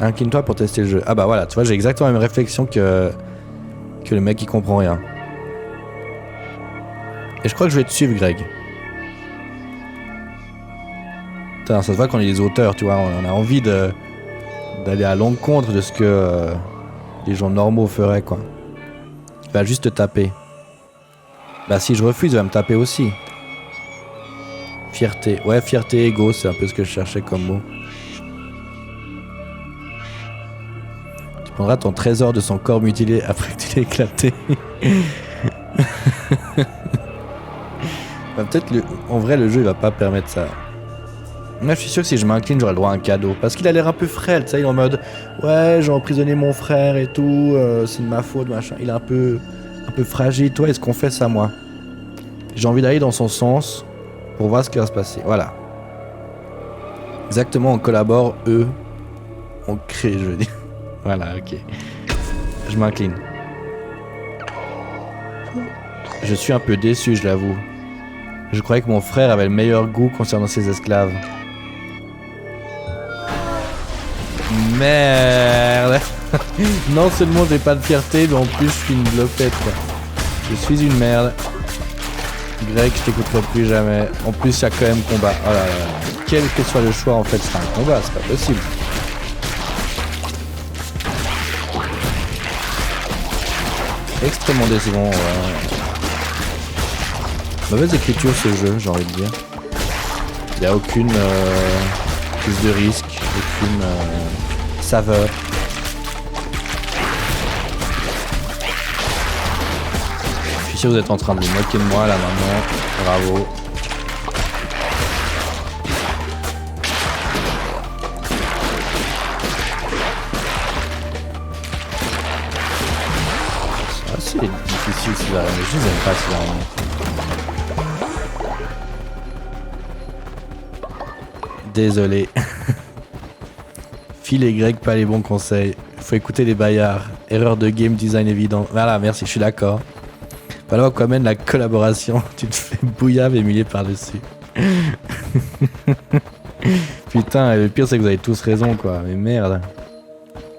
incline-toi pour tester le jeu. Ah bah voilà, tu vois, j'ai exactement la même réflexion que le mec qui comprend rien. Et je crois que je vais te suivre, Greg. Putain, ça se voit qu'on est des auteurs, tu vois, on a envie d'aller à l'encontre de ce que les gens normaux feraient, quoi. Il va juste te taper. Bah si je refuse, il va me taper aussi. Fierté. Ouais, fierté, ego, c'est un peu ce que je cherchais comme mot. Tu prendras ton trésor de son corps mutilé après que tu l'aies éclaté. Bah, peut-être en vrai le jeu il va pas permettre ça. Moi je suis sûr que si je m'incline j'aurai le droit à un cadeau. Parce qu'il a l'air un peu frêle, tu sais, il est en mode ouais j'ai emprisonné mon frère et tout, c'est de ma faute, machin. Il est un peu fragile, toi est-ce qu'on fait ça moi? J'ai envie d'aller dans son sens pour voir ce qui va se passer. Voilà. Exactement, on collabore, eux, on crée, je veux dire. Voilà, ok. Je m'incline. Je suis un peu déçu, je l'avoue. Je croyais que mon frère avait le meilleur goût concernant ses esclaves. Merde. Non seulement j'ai pas de fierté, mais en plus je suis une blopette, quoi. Je suis une merde. Greg, je t'écouterai plus jamais. En plus, il y a quand même combat. Oh là là. Quel que soit le choix, en fait, c'est un combat, c'est pas possible. Extrêmement décevant. Mauvaise écriture ce jeu, j'ai envie de dire. Il n'y a aucune prise de risque, aucune saveur. Je suis sûr que vous êtes en train de vous moquer de moi là maintenant. Bravo. C'est assez difficile ces araignées, je les aime pas ces araignées. Désolé. Phil et Greg, pas les bons conseils. Faut écouter les baillards. Erreur de game design évident. Voilà, merci, je suis d'accord. Voilà quoi mène la collaboration. Tu te fais bouillave et humilier par-dessus. Putain, le pire c'est que vous avez tous raison quoi. Mais merde.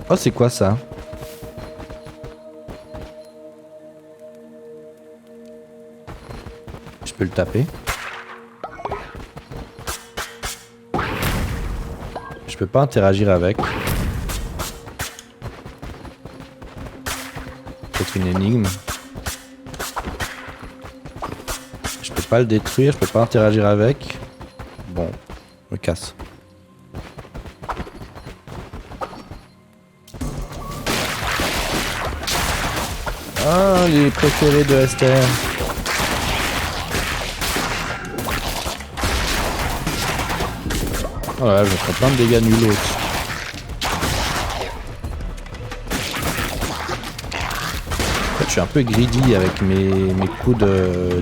Oh, c'est quoi ça? Je peux le taper? Je peux pas interagir avec. C'est une énigme. Je peux pas le détruire, je peux pas interagir avec. Bon, je me casse. Ah, les préférés de Esther. Oh là là, je me prends plein de dégâts nuls autres. En fait, je suis un peu greedy avec mes coups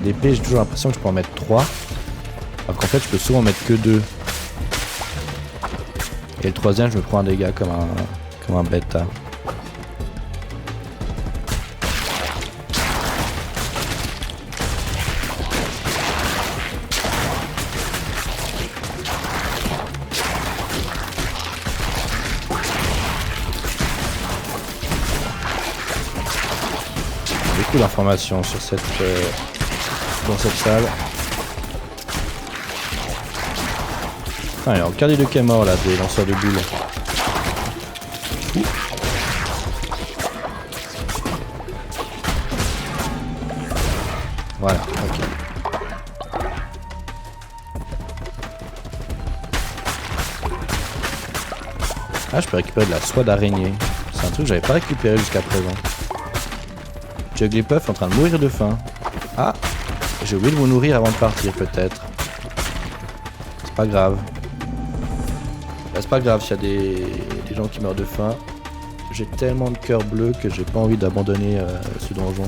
d'épée. J'ai toujours l'impression que je peux en mettre 3. Alors qu'en fait, je peux souvent en mettre que 2. Et le troisième, je me prends un dégât comme un bêta. Beaucoup d'informations sur dans cette salle. Ah, il y a encore des deux qui est mort là, des lanceurs de boules. Voilà, ok. Ah, je peux récupérer de la soie d'araignée. C'est un truc que j'avais pas récupéré jusqu'à présent. Jugglypuff en train de mourir de faim. Ah, j'ai oublié de vous nourrir avant de partir peut-être. C'est pas grave. Bah, c'est pas grave s'il y a des gens qui meurent de faim. J'ai tellement de cœur bleu que j'ai pas envie d'abandonner ce donjon.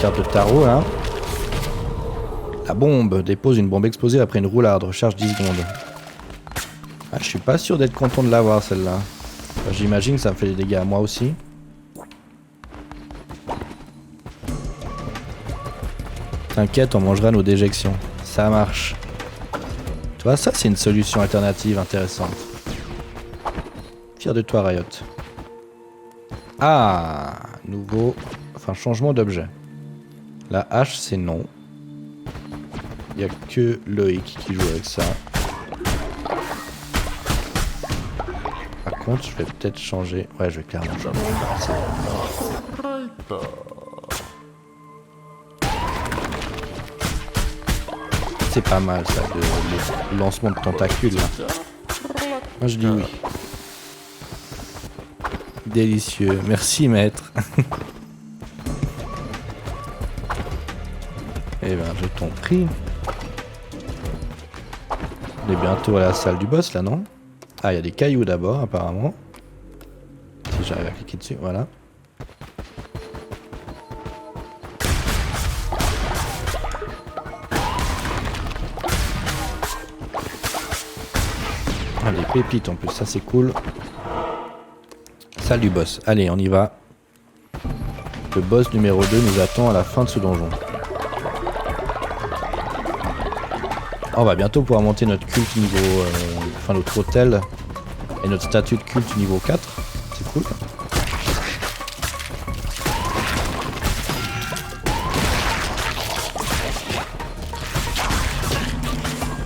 carte de tarot là. La bombe dépose une bombe explosive après une roularde, recharge 10 secondes. Ah, je suis pas sûr d'être content de l'avoir celle-là. Enfin, j'imagine que ça me fait des dégâts à moi aussi. T'inquiète, on mangera nos déjections. Ça marche. Tu vois, ça c'est une solution alternative intéressante. Fier de toi, Riot. Ah, nouveau... Enfin, changement d'objet. La hache, c'est non. Il n'y a que Loïc qui joue avec ça. Par contre, je vais peut-être changer... Ouais, je vais clairement changer. C'est pas mal, ça, le lancement de tentacules, là. Moi, je dis oui. Délicieux. Merci, maître. Eh ben, je t'en prie. On est bientôt à la salle du boss, là, non? Ah, il y a des cailloux d'abord, apparemment. Si j'arrive à cliquer dessus, voilà. Ah, des pépites en plus, ça c'est cool. Salle du boss. Allez, on y va. Le boss numéro 2 nous attend à la fin de ce donjon. On va bientôt pouvoir monter notre culte niveau... enfin, notre hôtel et notre statut de culte niveau 4. C'est cool.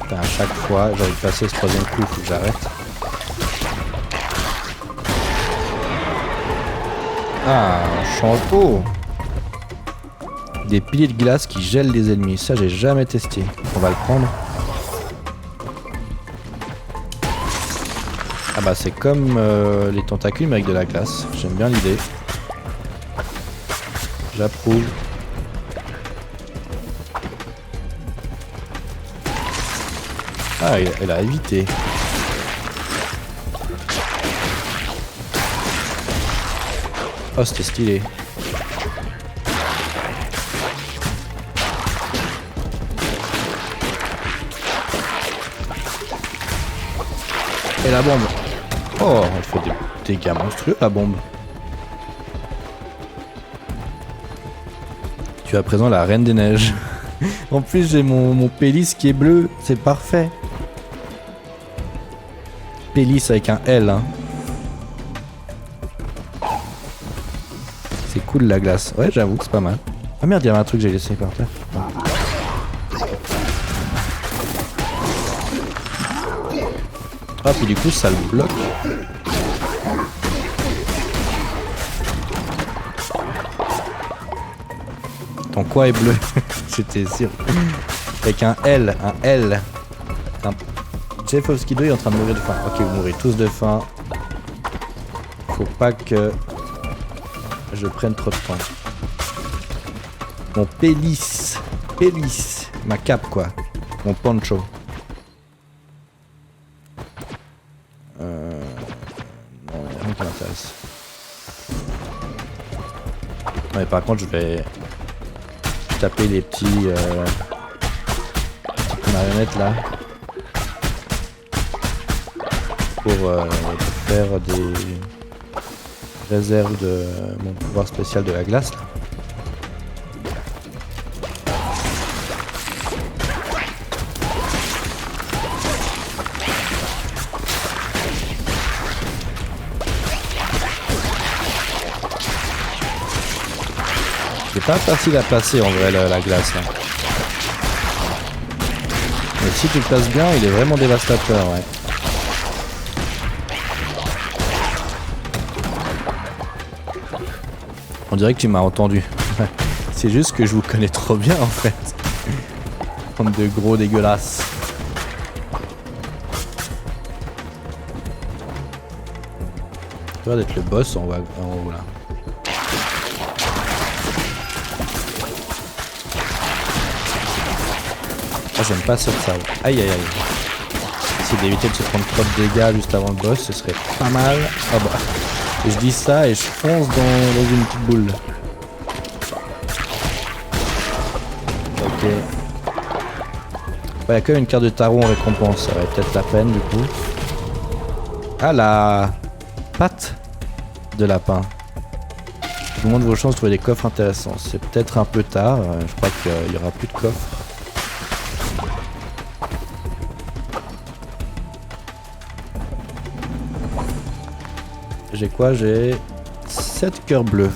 Putain, à chaque fois, j'ai envie de passer ce troisième coup, il faut que j'arrête. Ah, un changeau. Des piliers de glace qui gèlent les ennemis. Ça, j'ai jamais testé. On va le prendre. Ah bah, c'est comme les tentacules, mais avec de la glace. J'aime bien l'idée. J'approuve. Ah, elle a évité. Oh, c'était stylé. Et la bombe. Oh, elle fait des dégâts monstrueux, la bombe. Tu as à présent la Reine des Neiges. En plus, j'ai mon Pélis qui est bleu. C'est parfait. Pélis avec un L, hein. C'est cool la glace. Ouais, j'avoue que c'est pas mal. Ah merde, il y avait un truc que j'ai laissé par terre. Ah, puis du coup, ça le bloque. Ton quoi est bleu? J'étais sûr. Avec un L, un L. Jeffovski 2 est en train de mourir de faim. Ok, vous mourrez tous de faim. Faut pas que je prenne trop de temps. Mon Pélis. Pélis. Ma cape, quoi. Mon poncho. Non, il n'y a rien qui m'intéresse. Ouais, par contre, je vais taper les petites marionnettes là. Pour faire des réserves de mon pouvoir spécial de la glace là. C'est pas facile à placer en vrai la glace là. Mais si tu le places bien, il est vraiment dévastateur, ouais. On dirait que tu m'as entendu. C'est juste que je vous connais trop bien en fait. Bande de gros dégueulasses. Ça va d'être le boss en haut là. Ah, j'aime pas cette salle. Aïe aïe aïe. Essayer d'éviter de se prendre trop de dégâts juste avant le boss, ce serait pas mal. Ah bah. Et je dis ça et je fonce dans une petite boule. Il y a quand même une carte de tarot en récompense, ça valait peut-être la peine du coup. Ah, la patte de lapin. Je vous montre vos chances de trouver des coffres intéressants. C'est peut-être un peu tard, je crois qu'il n'y aura plus de coffres. J'ai quoi? J'ai 7 cœurs bleus.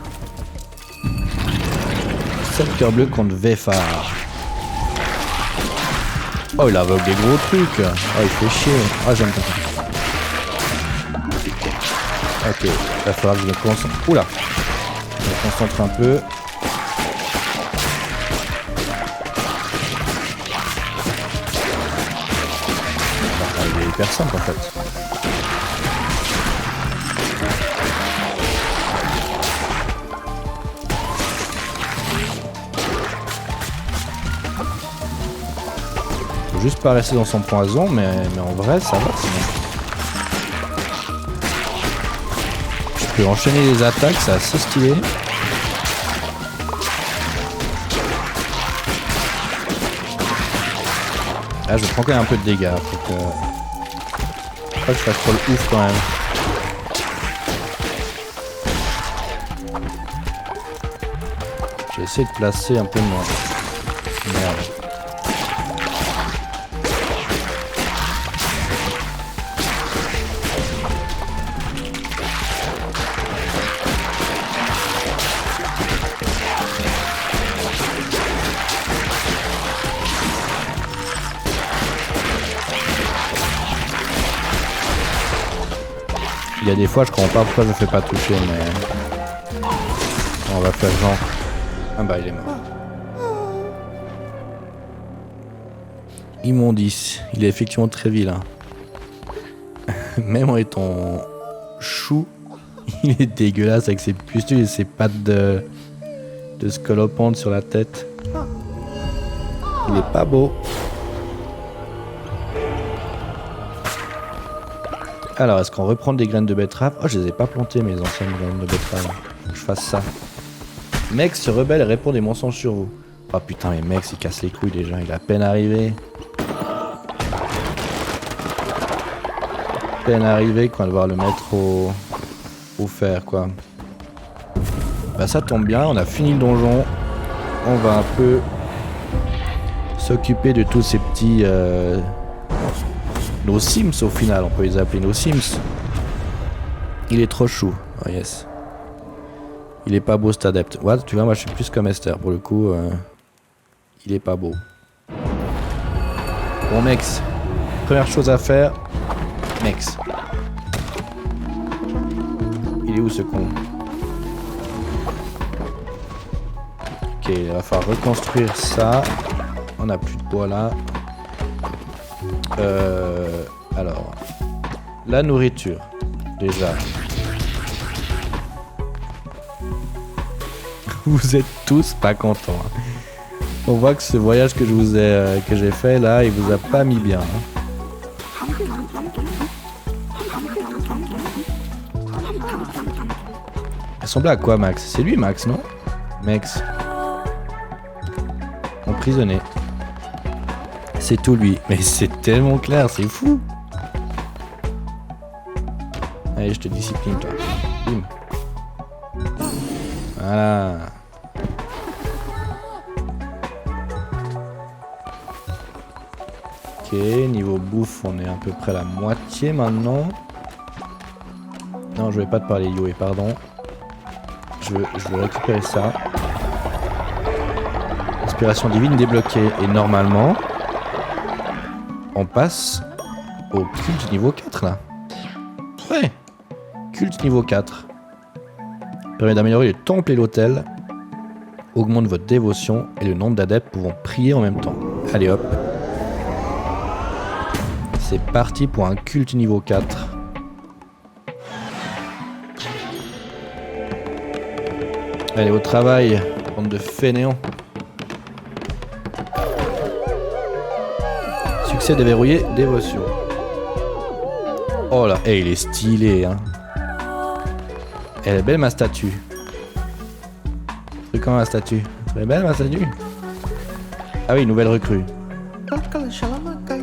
7 cœurs bleus contre Véphar. Oh, il aveugle des gros trucs. Oh, il fait chier. Ah, j'aime pas ça. Ok, il va falloir que je me concentre. Oula! Je me concentre un peu. Il est hyper simple en fait. Faut juste pas rester dans son poison, mais en vrai ça va sinon. Je peux enchaîner les attaques, c'est assez stylé. Là je prends quand même un peu de dégâts, faut que je fasse trop le ouf quand même. J'ai essayé de placer un peu moins. Merde. Il y a des fois je comprends pas pourquoi je me fais pas toucher, mais on va faire genre. Ah bah il est mort. Immondice, il est effectivement très vilain. Même en étant chou, il est dégueulasse avec ses pustules et ses pattes de scolopendre sur la tête. Il est pas beau. Alors, est-ce qu'on reprend des graines de betterave? Oh, je les ai pas plantées, mes anciennes graines de betterave. Faut que je fasse ça. Mec se rebelle et répond des mensonges sur vous. Oh putain, mais mec, il casse les couilles déjà. Il a à peine arrivé. Peine arrivé qu'on va devoir le mettre au fer, quoi. Bah, ça tombe bien, on a fini le donjon. On va un peu s'occuper de tous ces petits... nos Sims au final, on peut les appeler nos Sims. Il est trop chou. Oh yes. Il est pas beau cet adepte. What? Tu vois, moi je suis plus comme Esther pour le coup. Il est pas beau. Bon Mex. Première chose à faire. Mex. Il est où ce con? Ok, il va falloir reconstruire ça. On a plus de bois là. Alors, la nourriture, déjà. Vous êtes tous pas contents. Hein. On voit que ce voyage que j'ai fait là, il vous a pas mis bien. Hein. Elle ressemblait à quoi, Max? C'est lui, Max, non? Max. Emprisonné. C'est tout lui. Mais c'est tellement clair, c'est fou. Allez, je te discipline, toi. Bim. Voilà. Ok, niveau bouffe, on est à peu près à la moitié maintenant. Non, je vais pas te parler, Yoé, pardon. Je veux récupérer ça. Inspiration divine débloquée. Et normalement... on passe au culte niveau 4 là. Ouais. Culte niveau 4. Permet d'améliorer les temples et l'autel. Augmente votre dévotion et le nombre d'adeptes pouvant prier en même temps. Allez hop. C'est parti pour un culte niveau 4. Allez au travail, bande de fainéants. Succès déverrouillé, dévotion. Oh là, il est stylé, hein. Elle est belle ma statue. C'est comment ma statue? Elle est belle ma statue? Ah oui, nouvelle recrue.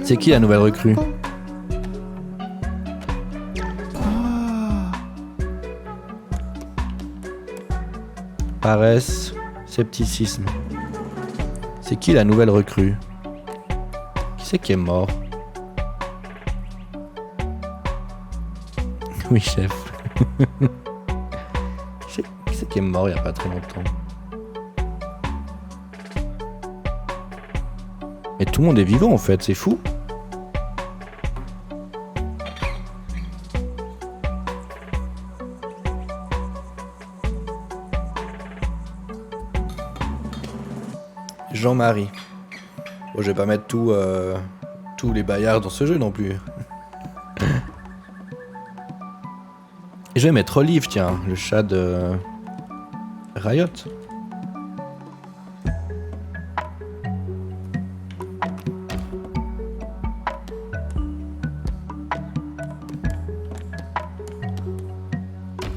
C'est qui la nouvelle recrue? Paresse, scepticisme. C'est qui la nouvelle recrue? Qui c'est qui est mort? Oui, chef. Qui c'est qui est mort il n'y a pas très longtemps? Mais tout le monde est vivant en fait, c'est fou. Jean-Marie. Bon, je vais pas mettre tous les baillards dans ce jeu non plus. Et je vais mettre Olive, tiens, le chat de Riot.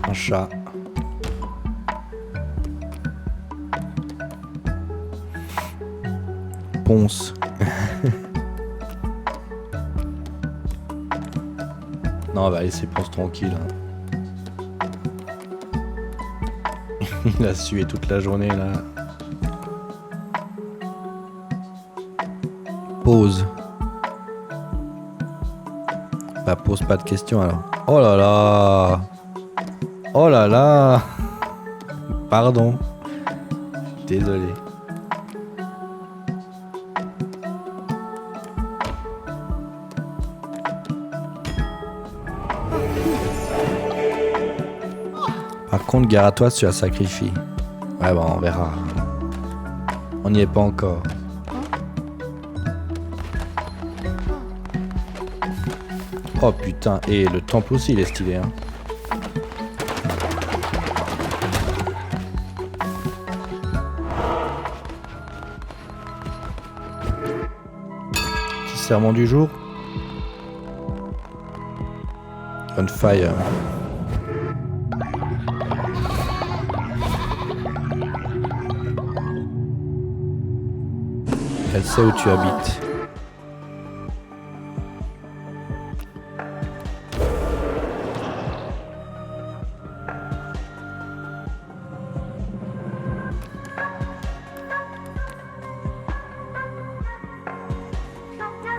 Un chat. Ponce. Non, on va laisser Ponce tranquille. Hein. Il a sué toute la journée là. Pause. Bah pose pas de questions alors. Oh là là. Oh là là. Pardon. Désolé. Par contre, gare à toi si tu la sacrifies. Ouais, bon, on verra. On n'y est pas encore. Oh putain, et le temple aussi, il est stylé, hein. Petit serment du jour. On fire. Elle sait où tu habites.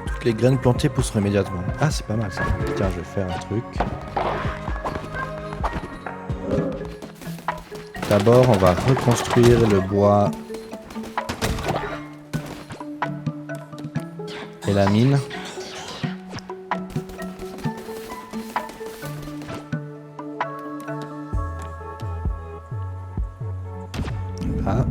Toutes les graines plantées pousseront immédiatement. Ah, c'est pas mal ça. Tiens, je vais faire un truc. D'abord, on va reconstruire le bois et la mine. Ah.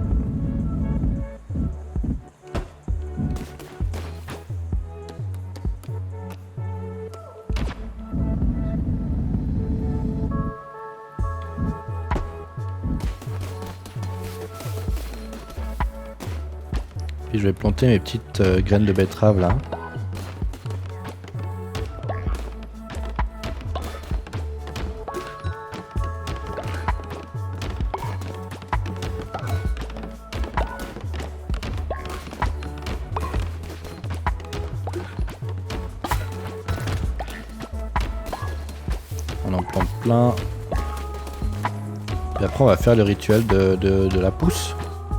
Puis je vais planter mes petites graines de betterave là. On en plante plein. Et après on va faire le rituel de la pousse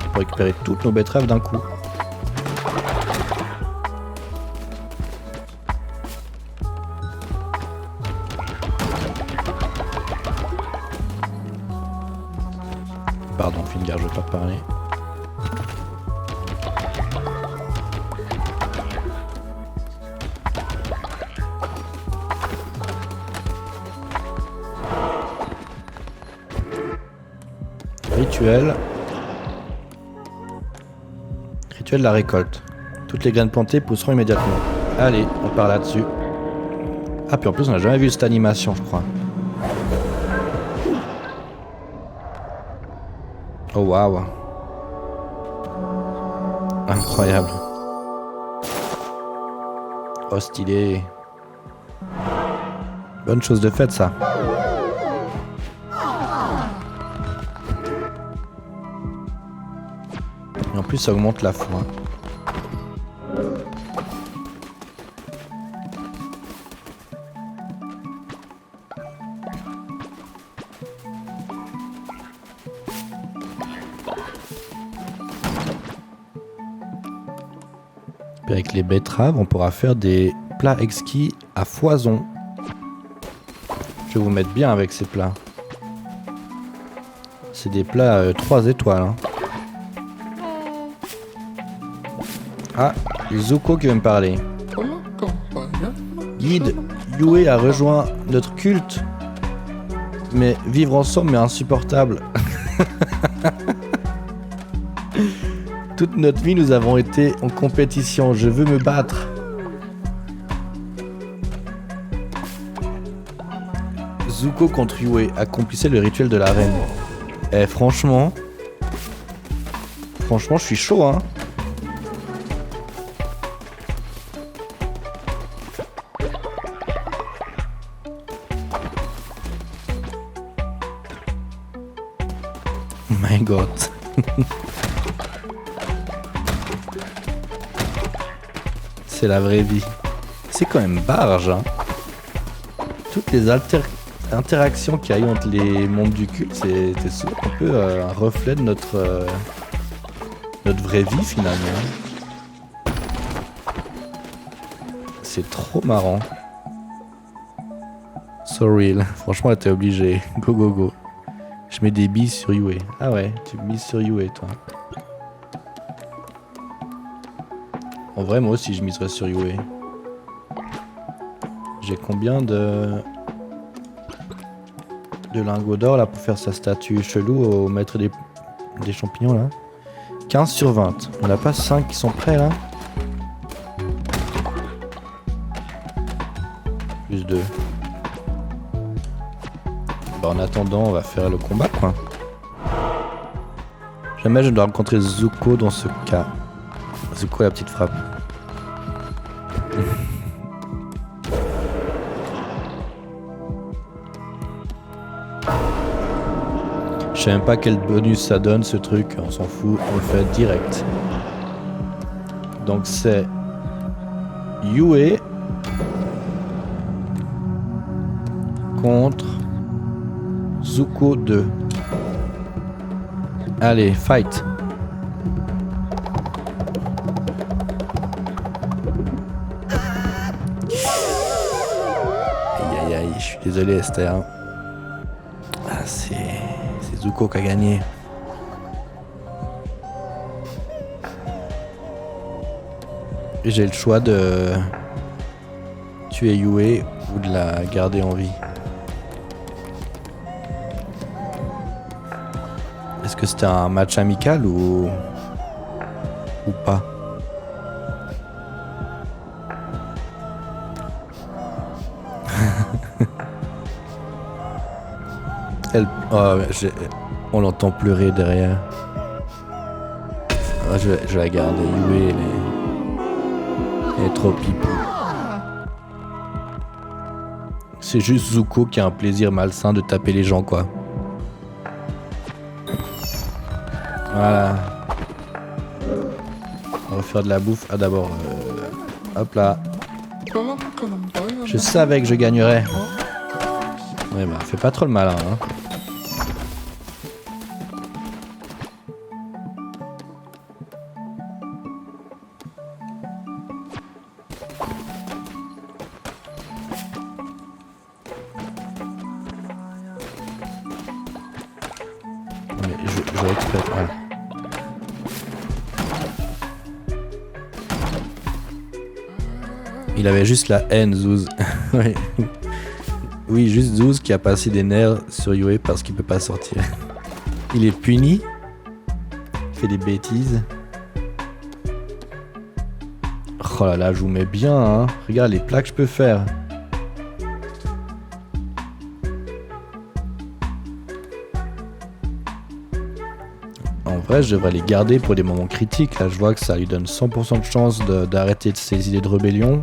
pour récupérer toutes nos betteraves d'un coup. Pardon, Fingar, je vais pas parler. Rituel. Rituel de la récolte. Toutes les graines plantées pousseront immédiatement. Allez, on part là-dessus. Ah, puis en plus, on n'a jamais vu cette animation, je crois. Oh waouh. Incroyable. Oh stylé. Bonne chose de faite ça. Et en plus ça augmente la foi. Puis avec les betteraves, on pourra faire des plats exquis à foison. Je vais vous mettre bien avec ces plats. C'est des plats 3 étoiles. Hein. Ah, Zuko qui veut me parler. Guide, Yue a rejoint notre culte. Mais vivre ensemble est insupportable. Toute notre vie, nous avons été en compétition. Je veux me battre. Zuko contre Yue accomplissait le rituel de la reine. Eh, franchement, je suis chaud, hein. My God. C'est la vraie vie. C'est quand même barge, hein. Toutes les interactions qu'il y a eu entre les membres du culte, c'est souvent un peu un reflet de notre vraie vie finalement. C'est trop marrant. So real. Franchement, t'es obligé. Go go go. Je mets des billes sur Yue. Ah ouais, tu mises sur Yue toi. En vrai, moi aussi je miserais sur Yue. J'ai combien de lingots d'or là pour faire sa statue chelou au maître des champignons là? 15 sur 20. On n'a pas 5 qui sont prêts là? Plus 2. Bah, en attendant, on va faire le combat quoi. Jamais je ne dois rencontrer Zuko dans ce cas. Zuko la petite frappe. Je sais même pas quel bonus ça donne ce truc, on s'en fout, on le fait direct. Donc c'est Yue contre Zuko 2. Allez, fight. Aïe aïe aïe, je suis désolé Esther. Ah c'est Zuko qui a gagné. Et j'ai le choix de tuer Yue ou de la garder en vie. Est-ce que c'était un match amical ou pas? On l'entend pleurer derrière. Ah, je vais la garder. Yue, elle est trop pipou. C'est juste Zuko qui a un plaisir malsain de taper les gens, quoi. Voilà. On va faire de la bouffe. Ah, d'abord. Hop là. Je savais que je gagnerais. Ouais, bah, fais pas trop le malin, hein. Mais je vais exprès. Voilà. Il avait juste la haine, Zouz. Ouais. Oui, juste Zouz qui a passé des nerfs sur Yue parce qu'il peut pas sortir. Il est puni. Il fait des bêtises. Oh là là, je vous mets bien, hein. Regarde les plats que je peux faire. En vrai, je devrais les garder pour des moments critiques. Là, je vois que ça lui donne 100% de chance d'arrêter ses idées de rébellion.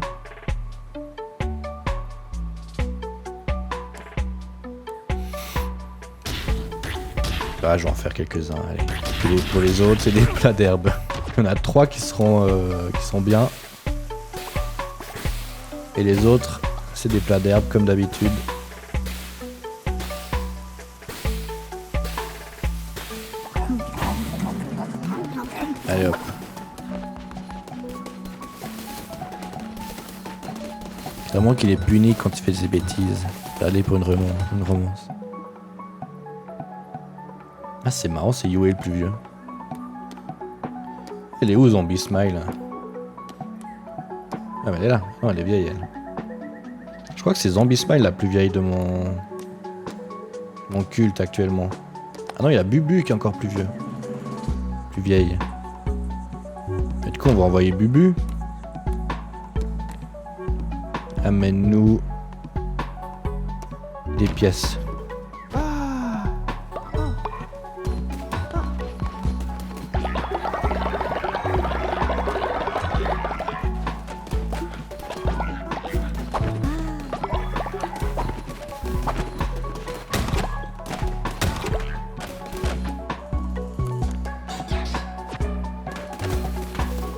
Ah, je vais en faire quelques-uns. Allez. Puis pour les autres, c'est des plats d'herbe. Il y en a 3 qui sont bien. Et les autres, c'est des plats d'herbe comme d'habitude. Allez hop. Vraiment qu'il est puni quand il fait des bêtises. Aller pour une romance. Ah c'est marrant, c'est Yue le plus vieux. Elle est où Zombie Smile? Ah mais elle est là. Non elle est vieille elle. Je crois que c'est Zombie Smile la plus vieille de mon culte actuellement. Ah non il y a Bubu qui est encore plus vieux. Plus vieille. Et du coup on va envoyer Bubu. Amène-nous des pièces.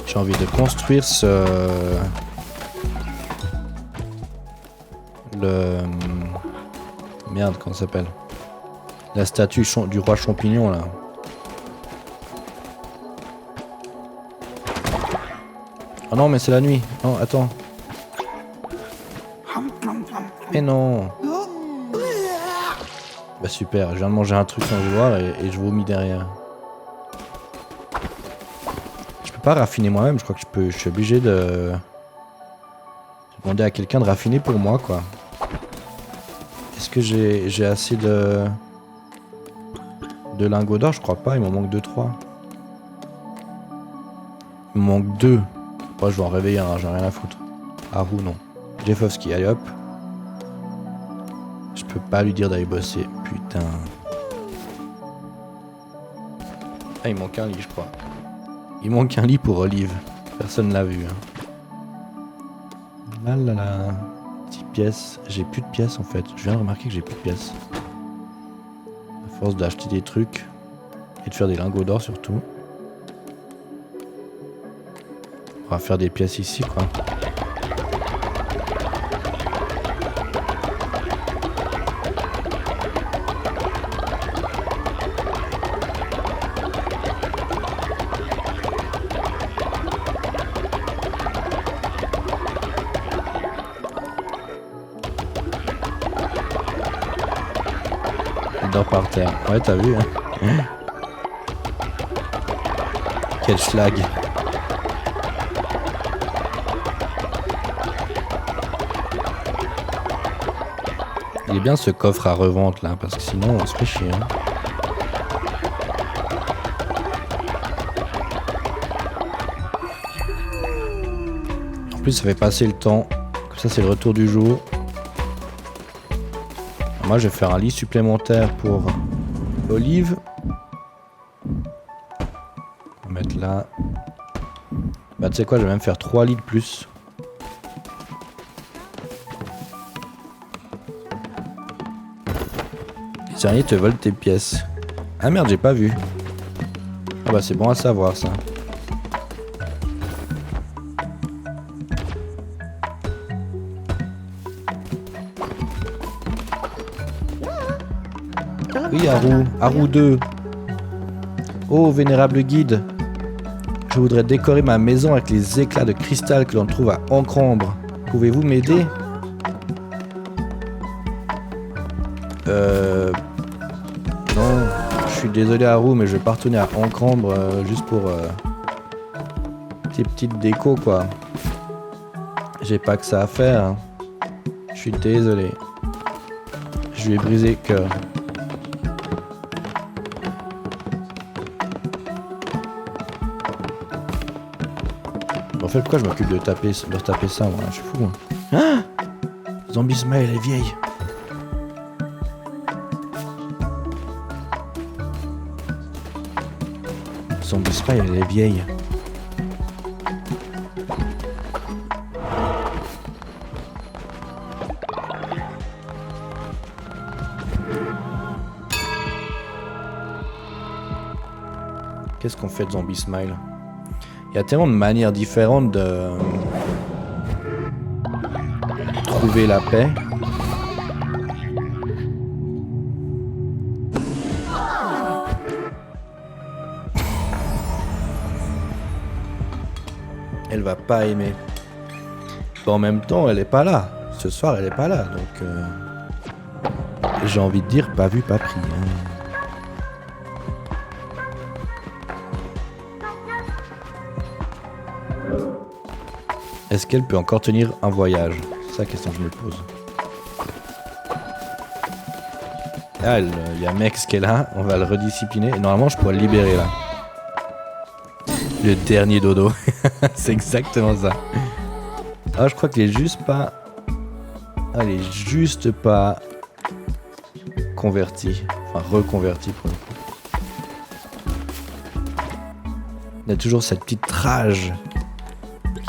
J'ai envie de construire Merde, comment ça s'appelle? La statue du roi champignon, là. Oh non, mais c'est la nuit. Non, attends. Mais non. Bah super, je viens de manger un truc sans vouloir et je vomis derrière. Je peux pas raffiner moi-même, je crois que je suis obligé de demander à quelqu'un de raffiner pour moi, quoi. Est-ce que j'ai assez de lingots d'or? Je crois pas, il m'en manque 2-3. Il me manque 2. Moi je vais en réveiller un, j'ai rien à foutre. Haru non. Jeffovski, allez hop. Je peux pas lui dire d'aller bosser, putain. Ah il manque un lit je crois. Il manque un lit pour Olive. Personne l'a vu. Hein. Là là là. 10 pièces. J'ai plus de pièces en fait. Je viens de remarquer que j'ai plus de pièces. À force d'acheter des trucs et de faire des lingots d'or surtout. On va faire des pièces ici quoi. Il dort par terre. Ouais, t'as vu, hein. Quel schlag. Il est bien ce coffre à revente là, parce que sinon on se fait chier. Hein. En plus, ça fait passer le temps. Comme ça, c'est le retour du jour. Moi je vais faire un lit supplémentaire pour Olive. On va mettre là. Bah tu sais quoi, je vais même faire 3 lits de plus. Les araignées te volent tes pièces. Ah merde, j'ai pas vu. Ah bah c'est bon à savoir ça. Oui, Haru 2. Oh, vénérable guide. Je voudrais décorer ma maison avec les éclats de cristal que l'on trouve à Ancrambre. Pouvez-vous m'aider? Non, je suis désolé Haru, mais je vais pas retourner à Ancrambre juste pour ces petites décos, quoi. J'ai pas que ça à faire. Hein. Je suis désolé. Je lui ai brisé le cœur. En fait, pourquoi je m'occupe de taper ça, moi? Je suis fou, moi. Ah, Zombie Smile, elle est vieille. Zombie Smile, elle est vieille. Qu'est-ce qu'on fait de Zombie Smile? Il y a tellement de manières différentes de trouver la paix. Elle va pas aimer. En même temps, elle est pas là. ce soir, elle est pas là, donc j'ai envie de dire pas vu, pas pris. Hein. Est-ce qu'elle peut encore tenir un voyage? C'est ça la question que je me pose. Ah, il y a Mex qui est là, on va le rediscipliner. Et normalement, je pourrais le libérer là. Le dernier dodo. C'est exactement ça. Ah, je crois qu'il est juste pas... Ah, il est juste pas... converti. Enfin, reconverti pour le coup. Il y a toujours cette petite rage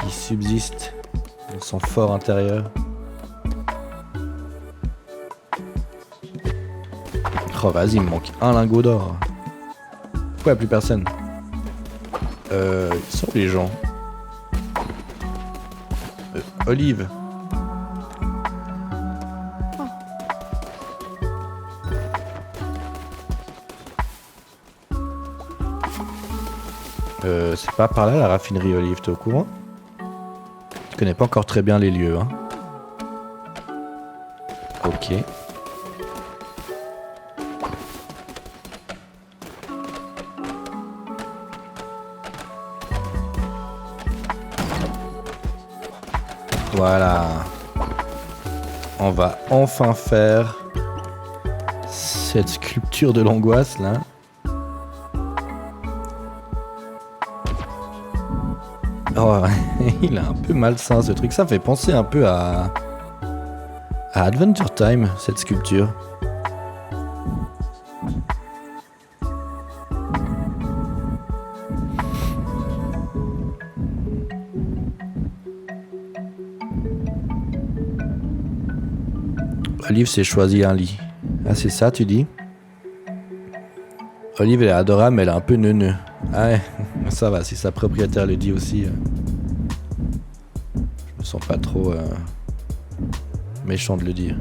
qui subsiste dans son fort intérieur. Oh, vas-y, il me manque un lingot d'or. Pourquoi il n'y a plus personne? Ils sont où les gens? Olive. C'est pas par là la raffinerie Olive, t'es au courant? Je connais pas encore très bien les lieux, hein. Ok. Voilà. On va enfin faire cette sculpture de l'angoisse là. Oh, il est un peu malsain ce truc. Ça me fait penser un peu à Adventure Time, cette sculpture. Olive s'est choisi un lit. Ah, c'est ça, tu dis? Olive, elle est adorable, mais elle est un peu neuneu. Ah ouais, ça va, si sa propriétaire le dit aussi. Je me sens pas trop méchant de le dire.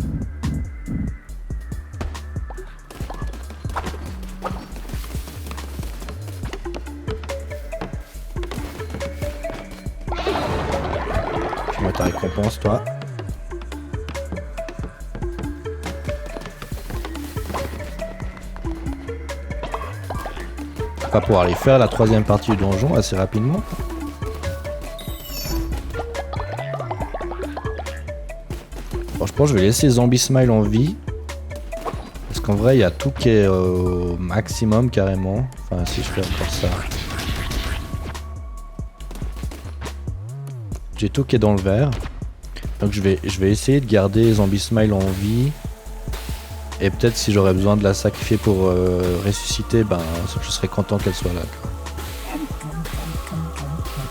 Tu mets ta récompense, toi. On va pouvoir aller faire la troisième partie du donjon assez rapidement. Bon, je pense que je vais laisser Zombie Smile en vie. Parce qu'en vrai, il y a tout qui est au maximum carrément. Enfin, si je fais encore ça. J'ai tout qui est dans le vert. Donc je vais essayer de garder Zombie Smile en vie. Et peut-être si j'aurais besoin de la sacrifier pour ressusciter, ben je serais content qu'elle soit là.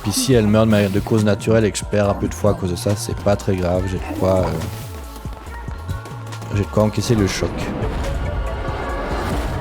Puis si elle meurt de cause naturelle et que je perds un peu de foi à cause de ça, c'est pas très grave. J'ai de quoi encaisser le choc.